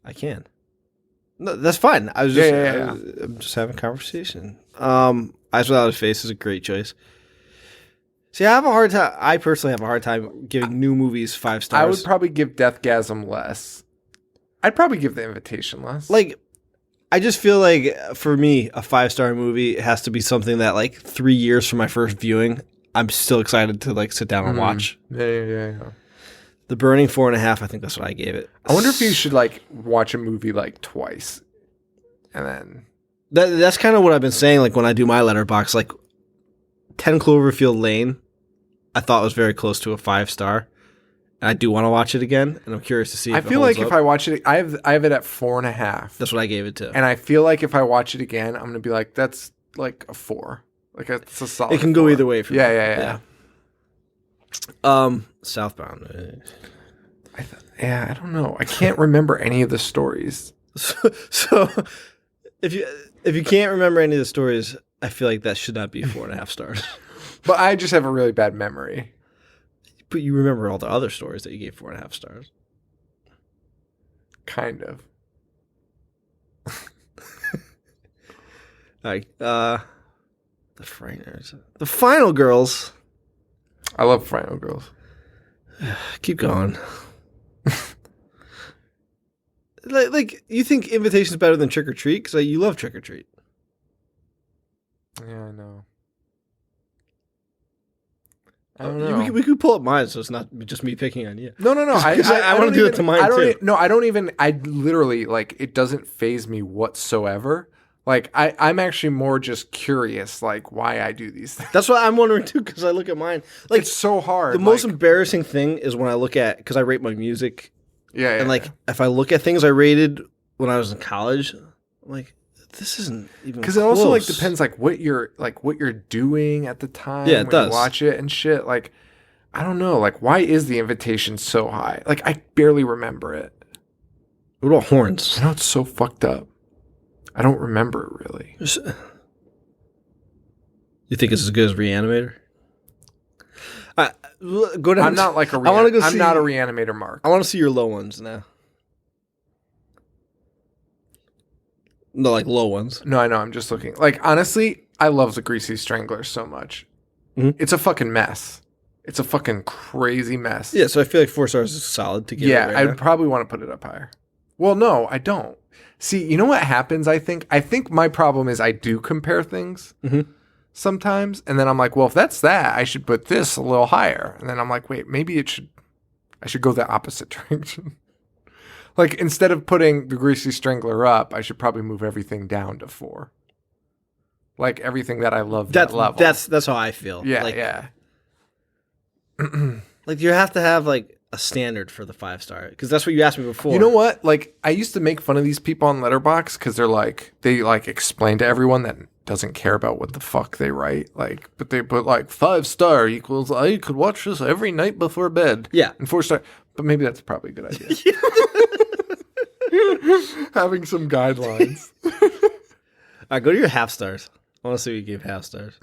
I can. No, that's fine. I was just, Yeah. I'm just having a conversation. Eyes Without a Face is a great choice. See, I have a hard time. I personally have a hard time giving new movies 5 stars. I would probably give Deathgasm less. I'd probably give The Invitation less. Like, I just feel like for me, a 5-star movie has to be something that like 3 years from my first viewing, I'm still excited to like sit down and watch. Yeah. The Burning 4.5. I think that's what I gave it. I wonder if you should like watch a movie like twice, and then That's kind of what I've been saying. Like when I do my Letterboxd, like 10 Cloverfield Lane, I thought was very close to a 5-star. And I do want to watch it again, and I'm curious to see. I If feel it holds like if up. I watch it, I have it at 4.5. That's what I gave it to. And I feel like if I watch it again, I'm gonna be like, that's like a 4. Like it's a solid. It can go 4. either way for me. Yeah. Southbound. I don't know. I can't remember any of the stories. So if you can't remember any of the stories, I feel like that should not be 4.5 stars. But I just have a really bad memory. But you remember all the other stories that you gave 4.5 stars. Kind of. Like The Frighteners, The Final Girls. I love Final Girls. Keep going. like you think Invitation is better than Trick or Treat because you love Trick or Treat. Yeah, I know. I don't know. We could pull up mine, so it's not just me picking on you. No. I want to do it to mine too. I don't even. I literally like. It doesn't faze me whatsoever. Like I'm actually more just curious, like why I do these things. That's what I'm wondering too, because I look at mine. Like It's so hard. the most embarrassing thing is when I look at, because I rate my music, yeah, and like if I look at things I rated when I was in college, I'm like, this isn't even because it also like close. depends like what you're doing at the time. Yeah, it when does. You watch it and shit. Like I don't know. Like why is The Invitation so high? Like I barely remember it. What about Horns? I know it's so fucked up. I don't remember it really. You think it's as good as Reanimator? Go down. I'm not like a. I want to go. I'm not a Reanimator mark. I want to see your low ones now. No, like low ones. No, I know. I'm just looking. Like honestly, I love the Greasy Strangler so much. Mhm. It's a fucking mess. It's a fucking crazy mess. Yeah, so I feel like 4 stars is solid to give. Yeah, it right now. I'd probably want to put it up higher. Well, no, I don't. See, you know what happens? I think my problem is I do compare things sometimes, and then I'm like, well, if that's that, I should put this a little higher. And then I'm like, wait, maybe I should go the opposite direction. Like instead of putting the Greasy Strangler up, I should probably move everything down to 4. Like everything that I love that level. That's how I feel. Yeah, like, yeah. Like you have to have like a standard for the 5-star because that's what you asked me before. You know what? Like I used to make fun of these people on Letterboxd because they explain to everyone that doesn't care about what the fuck they write. Like, but they put like 5-star equals I could watch this every night before bed. Yeah. And 4-star. But maybe that's probably a good idea. Having some guidelines. All right, go to your half stars. I want to see what you gave half stars.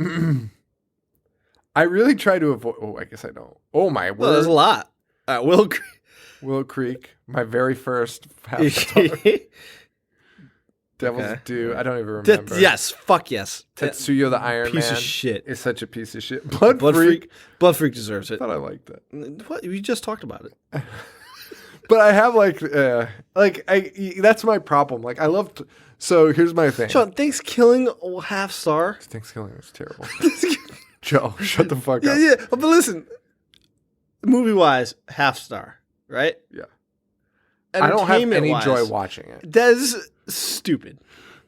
I really try to avoid. Oh, I guess I don't. Oh my word! Well, there's a lot. Willow Creek, my very first half star. Devil's Okay. Due. I don't even remember. Yes, fuck yes. Tetsuya the Iron Piece Man of shit. is such a piece of shit. Blood Freak deserves I it. thought I liked it, What? We just talked about it. but I have that's my problem. Like I love. So here's my thing. Sean, thanks killing a half star. Thanksgiving was terrible. Joe, shut the fuck up. Yeah. But listen, movie wise, half star, right? Yeah. I don't have any Entertainment-wise, joy watching it. That is stupid.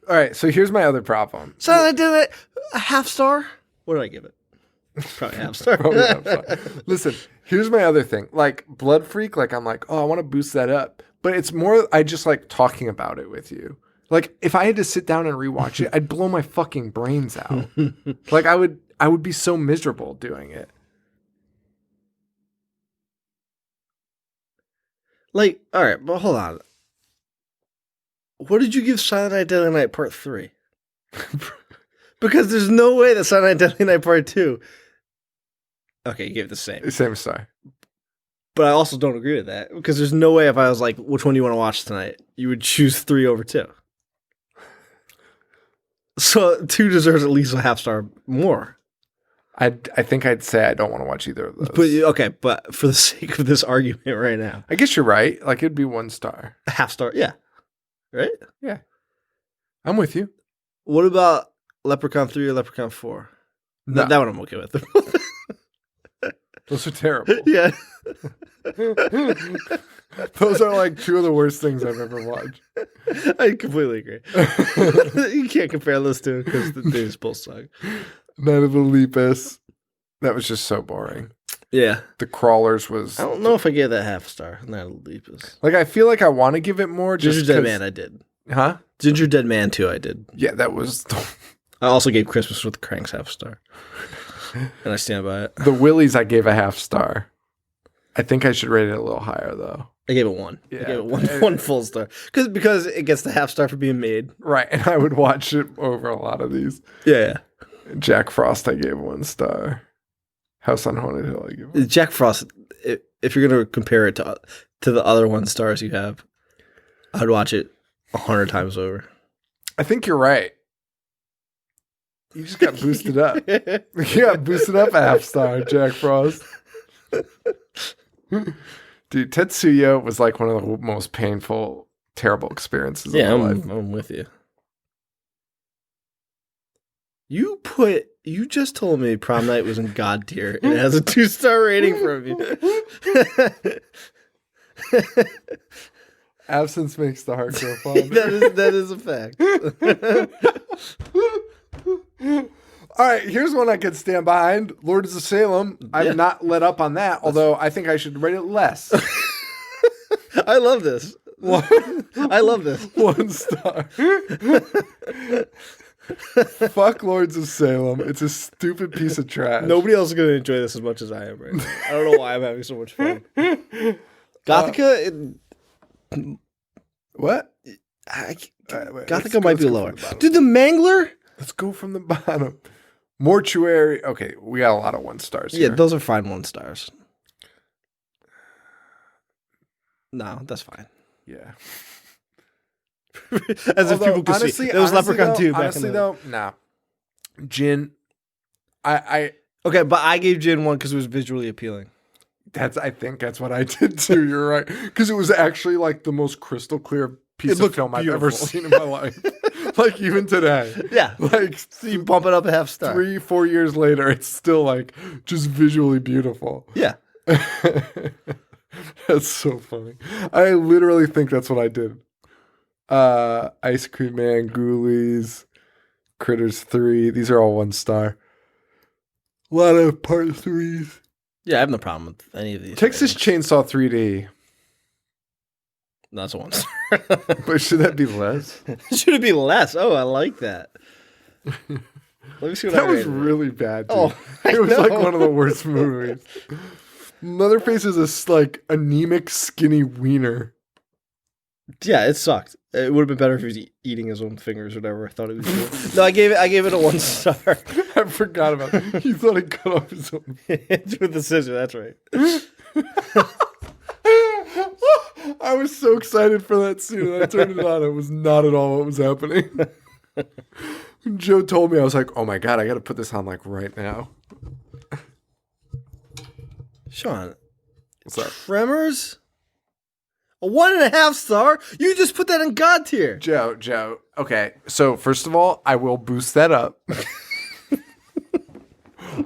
All right, so here's my other problem. So I did it. A half star. What did I give it? Probably half star. Probably not fun. Listen, here's my other thing. Like Blood Freak, like I'm like, oh, I want to boost that up. But it's more I just like talking about it with you. Like if I had to sit down and rewatch it, I'd blow my fucking brains out. Like I would be so miserable doing it. Like, all right, but hold on. What did you give Silent Night, Deadly Night Part 3? Because there's no way that Silent Night, Deadly Night Part 2... Okay, you gave it the same. Same star. But I also don't agree with that. Because there's no way if I was like, which one do you want to watch tonight? You would choose 3 over 2. So 2 deserves at least a half star more. I think I'd say I don't want to watch either of those. But okay, but for the sake of this argument right now, I guess you're right. Like it'd be 1 star. a half star, yeah, right? Yeah, I'm with you. What about Leprechaun 3 or Leprechaun 4? No. That one I'm okay with. Those are terrible. Yeah, Those are like 2 of the worst things I've ever watched. I completely agree. You can't compare those two because they just both suck. Night of the Lepus. That was just so boring. Yeah, The Crawlers was I don't know if I gave that half star. Not a Lepus. like I feel like I want to give it more. Just Ginger Dead 'cause- Man, I did. Huh? Ginger Dead Man 2, I did. Yeah, that was I also gave Christmas with the Cranks half star, and I stand by it. the Willies. I gave a half star. I think I should rate it a little higher though. I gave it 1. Yeah. I gave it one full star because it gets the half star for being made. Right, and I would watch it over a lot of these. Yeah. Jack Frost, I gave 1 star. House on Haunted Hill, I gave 1. Jack Frost, if you're going to compare it to the other 1 stars you have, I'd watch it 100 times over. I think you're right. You just got boosted up. You got boosted up a half star, Jack Frost. Dude, Tetsuya was like one of the most painful, terrible experiences Yeah, of my life. I'm with you. You just told me Prom Night was in God tier and it has a 2-star rating from you. Absence makes the heart grow fond. that is a fact. All right, here's one I could stand behind. Lords of Salem. Yeah. I've not let up on that, although I think I should rate it less. I love this. I love this. 1 star. Fuck Lords of Salem. It's a stupid piece of trash. Nobody else is going to enjoy this as much as I am right now. I don't know why I'm having so much fun. Gothica, What? Gothica might be lower. Dude, the Mangler? Let's go from the bottom. Mortuary. Okay, we got a lot of 1 stars Yeah, here. those are fine 1 stars. No, that's fine. Yeah. As if people could see. There was Leprechaun 2 back honestly in the... though, nah. Jin, I Okay, but I gave Jin 1 because it was visually appealing. I think that's what I did too. You're right. Because it was actually like the most crystal clear piece of looked film I've ever beautiful. seen in my life. Like even today. Yeah. Like So you bump it up a half star. 3-4 years later, it's still like just visually beautiful. Yeah. That's so funny. I literally think that's what I did. Ice Cream Man, Ghoulies, Critters 3. These are all 1 star. A lot of part 3s. Yeah, I have no problem with any of these. Texas Chainsaw 3D. No, that's a 1 star. But should that be less? Should it be less? Oh, I like that. Let me see what That I was rated it. really bad, dude. Oh, I it was like know. one of the worst movies. Leatherface is a like anemic, skinny wiener. Yeah, it sucked. It would have been better if he was eating his own fingers or whatever. I thought it was cool. No, I gave it a 1 star. I forgot about it. He thought he cut off his own. With the scissor, that's right. I was so excited for that scene, and I turned it on. It was not at all what was happening. When Joe told me, I was like, "Oh my god, I got to put this on like right now." Sean, What's up, Tremors? A 1.5 star? You just put that in God tier. Joe? Okay, so first of all, I will boost that up.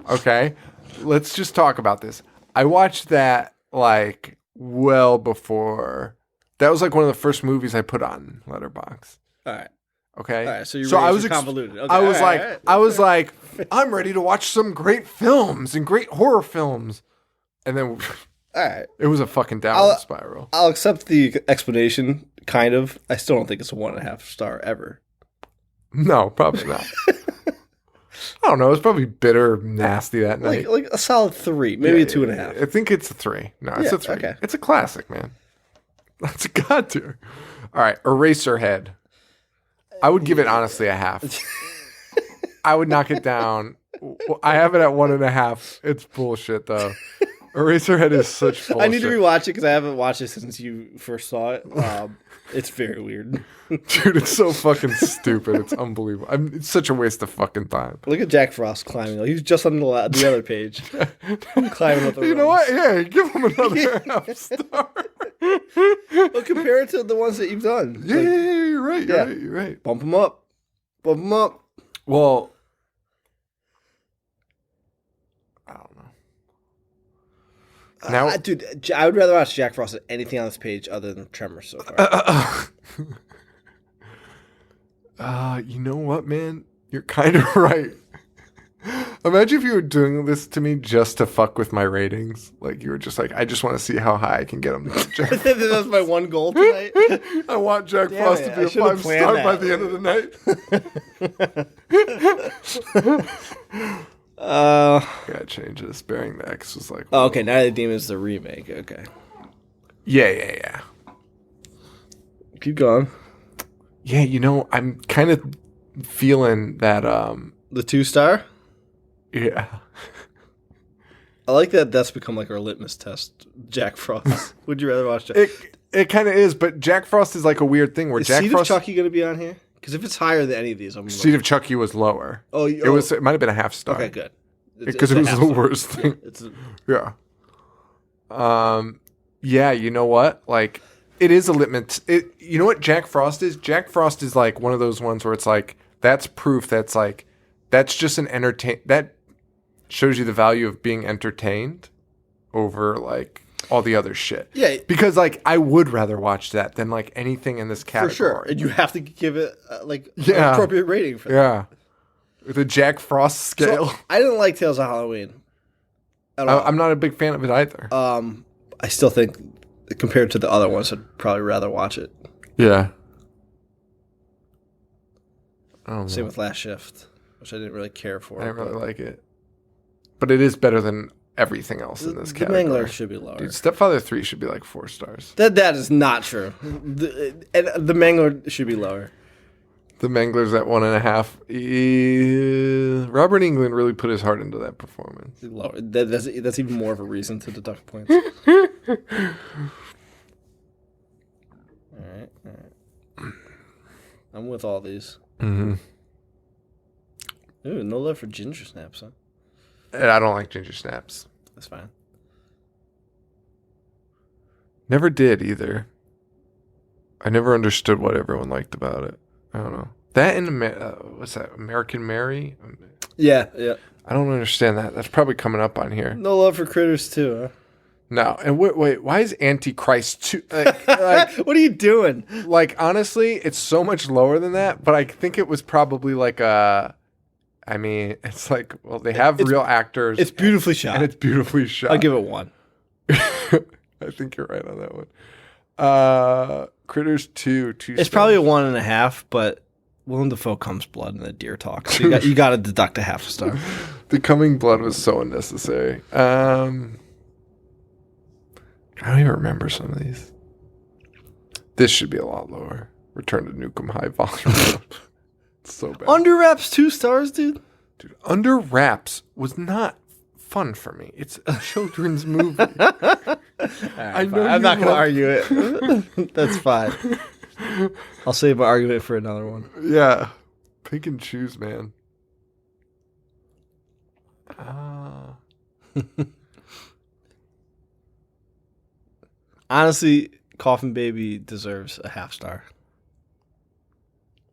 Okay, let's just talk about this. I watched that like well before. That was like one of the first movies I put on Letterboxd. All right. Okay. All right. So I was convoluted. Okay, I was all right, like, all right. I was like, I'm ready to watch some great films and great horror films, and then All right. it was a fucking downward spiral. I'll accept the explanation, kind of. I still don't think it's a 1.5 star ever. No, probably not. I don't know. It was probably bitter, nasty that night. Like a solid 3, maybe a 2.5. I think it's a 3. No, it's Yeah, a 3. okay. It's a classic, man. That's a god tier. All right, Eraserhead. I would give it honestly a half. I would knock it down. I have it at 1.5. It's bullshit though. Eraserhead is such bullshit. I need to rewatch it because I haven't watched it since you first saw it. It's very weird. Dude, it's so fucking stupid. It's unbelievable. It's such a waste of fucking time. Look at Jack Frost climbing. He's just on the other page. Climbing up the You know rungs. what? Yeah, give him another half star. Well, compare it to the ones that you've done. Yeah, Like, you're right. You're yeah. right. You're right. Bump them up. Bump them up. Well, I don't know. Now, Dude, I would rather watch Jack Frost than anything on this page other than Tremors so far. You know what, man? You're kind of right. Imagine if you were doing this to me just to fuck with my ratings. Like, you were just like, I just want to see how high I can get them. That's my one goal tonight. I want Jack Damn Frost it, to be I a should've 5-star planned by that. the end of the night. Gotta change this. Bearing the X was like, Oh, okay. Night of the Demons, the remake. Okay. yeah. Keep going. Yeah, you know, I'm kind of feeling that, The 2-star? yeah. I like that that's become like our litmus test. Jack Frost. Would you rather watch Jack? It kind of is, but Jack Frost is like a weird thing where Is Jack Seed Frost. of Chucky going to be on here? Because if it's higher than any of these, I'm Seed of Chucky was lower. It might have been a half star. Okay, good. Because it was the worst thing. Yeah. Yeah, you know what? Like, it is a litmus. You know what Jack Frost is? Jack Frost is like one of those ones where it's like, that's proof that's like, that's just an that shows you the value of being entertained over like all the other shit. Yeah. Because like, I would rather watch that than like anything in this For category. sure. And you have to give it an Yeah. appropriate rating for that. Yeah. With a Jack Frost scale. So, I didn't like Tales of Halloween at all. I'm not a big fan of it either. I still think, compared to the other ones, I'd probably rather watch it. Yeah. I don't know. Same with Last Shift, which I didn't really care for. I didn't really like it. But it is better than everything else in this The category. Mangler should be lower. Dude, Stepfather 3 should be like 4 stars. That is not true. The Mangler should be lower. The Mangler's at 1.5. Robert Englund really put his heart into that performance. Lower. That's even more of a reason to deduct points. All right. I'm with all these. Mm-hmm. Ooh, no love for ginger snaps, huh? And I don't like ginger snaps. That's fine. Never did either. I never understood what everyone liked about it. I don't know. That and what's that? American Mary? Yeah. I don't understand that. That's probably coming up on here. No love for Critters too, huh? No. And wait, why is Antichrist 2? Like, What are you doing? like, honestly, it's so much lower than that, but I think it was probably like I mean, it's like, well, they have real actors. It's beautifully shot. And it's beautifully shot. I'll give it 1. I think you're right on that one. Critters 2. It's probably a 1.5, but Willem Dafoe comes blood in the deer talk. So you got to deduct a half a star. The coming blood was so unnecessary. I don't even remember some of these. This should be a lot lower. Return to Nukem High Volume. It's so bad. Under Wraps 2 stars, dude. Dude, Under Wraps was not fun for me. It's a children's movie. Right, I'm not going to argue it. That's fine. I'll save my argument for another one. Yeah. Pick and choose, man. Honestly, Coffin Baby deserves a half star.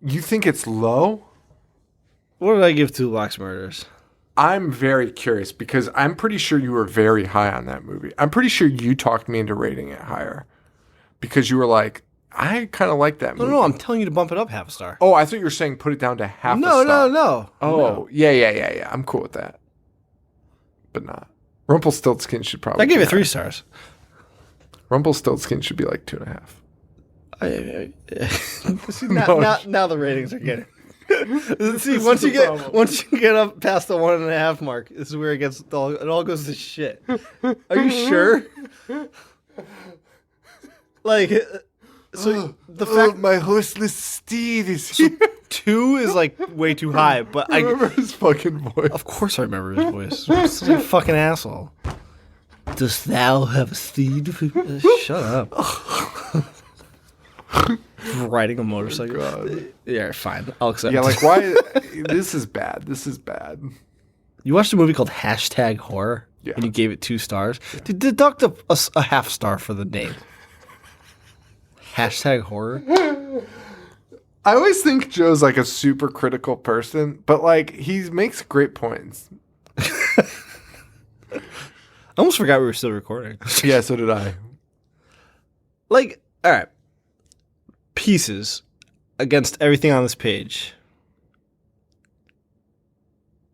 You think it's low? What did I give to Locks Murders? I'm very curious because I'm pretty sure you were very high on that movie. I'm pretty sure you talked me into rating it higher because you were like, I kind of like that movie. No, I'm telling you to bump it up half a star. Oh, I thought you were saying put it down to half a star. No. Oh, No. Yeah. I'm cool with that. But not. Rumpelstiltskin should probably I gave be it 3 higher. stars. Rumpelstiltskin should be like 2.5. See, now the ratings are getting. See, once you get up past the 1.5 mark, this is where it all goes to shit. Are you sure? Like, so the fact my horseless steed is here. 2 is like way too high, but I remember his fucking voice. Of course I remember his voice. He's like a fucking asshole. Dost thou have a steed? Shut up. Riding a motorcycle. God. Yeah, fine. I'll accept. Yeah, like why? This is bad. This is bad. You watched a movie called #Horror, Yeah. and you gave it 2 stars. Deduct a half star for the name. #Horror. I always think Joe's like a super critical person, but like he makes great points. I almost forgot we were still recording. Yeah, so did I. Like, all right, pieces against everything on this page.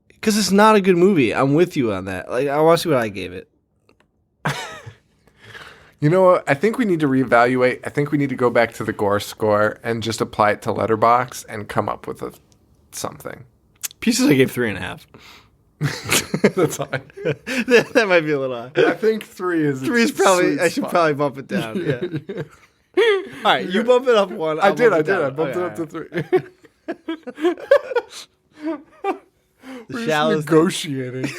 Because it's not a good movie. I'm with you on that. Like, I want to see what I gave it. You know what? I think we need to reevaluate. I think we need to go back to the gore score and just apply it to Letterboxd and come up with something. Pieces I gave 3.5. That's high. that might be a little high. I think 3 is 3 is probably. I should spot. probably bump it down. Yeah. All right, you bump it up 1. I did. I Okay, bumped it up to 3. The We're shallowest. just negotiating.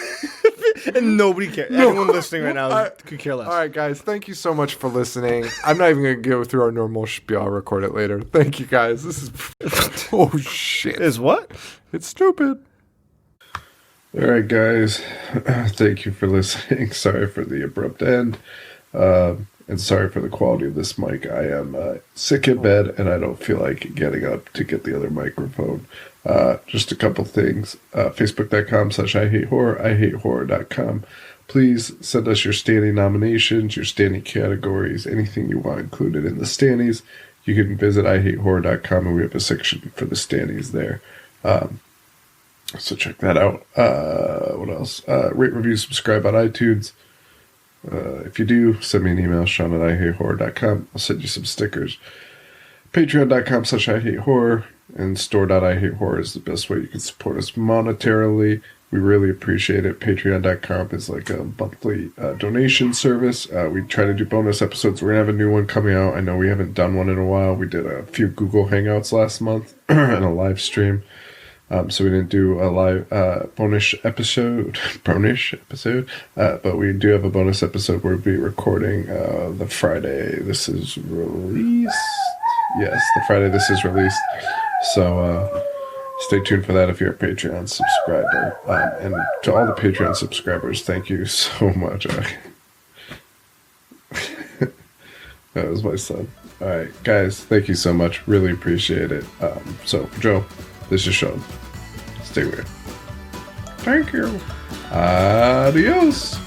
And nobody cares. Anyone listening right now could care less. All right, guys. Thank you so much for listening. I'm not even going to go through our normal spiel. I'll record it later. Thank you, guys. This is... Oh, shit. Is what? It's stupid. All right, guys. Thank you for listening. Sorry for the abrupt end. And sorry for the quality of this mic. I am sick in bed, and I don't feel like getting up to get the other microphone. Just a couple things. Facebook.com/IHateHorror, IHateHorror.com. Please send us your Stanny nominations, your Stanny categories, anything you want included in the Stannys. You can visit IHateHorror.com, and we have a section for the Stannys there. So check that out. What else? Rate, review, subscribe on iTunes. If you do, send me an email, Sean@IHateHorror.com. I'll send you some stickers. Patreon.com/IHateHorror and store.IHateHorror is the best way you can support us monetarily. We really appreciate it. Patreon.com is like a monthly donation service. We try to do bonus episodes. We're going to have a new one coming out. I know we haven't done one in a while. We did a few Google Hangouts last month and a live stream. So we didn't do a live bonus episode, but we do have a bonus episode where we'll be recording the Friday this is released. Yes, the Friday this is released. So stay tuned for that if you're a Patreon subscriber. And to all the Patreon subscribers, thank you so much. That was my son. All right, guys, thank you so much. Really appreciate it. So, Joe, this is Sean. Stay weird. Thank you. Adios.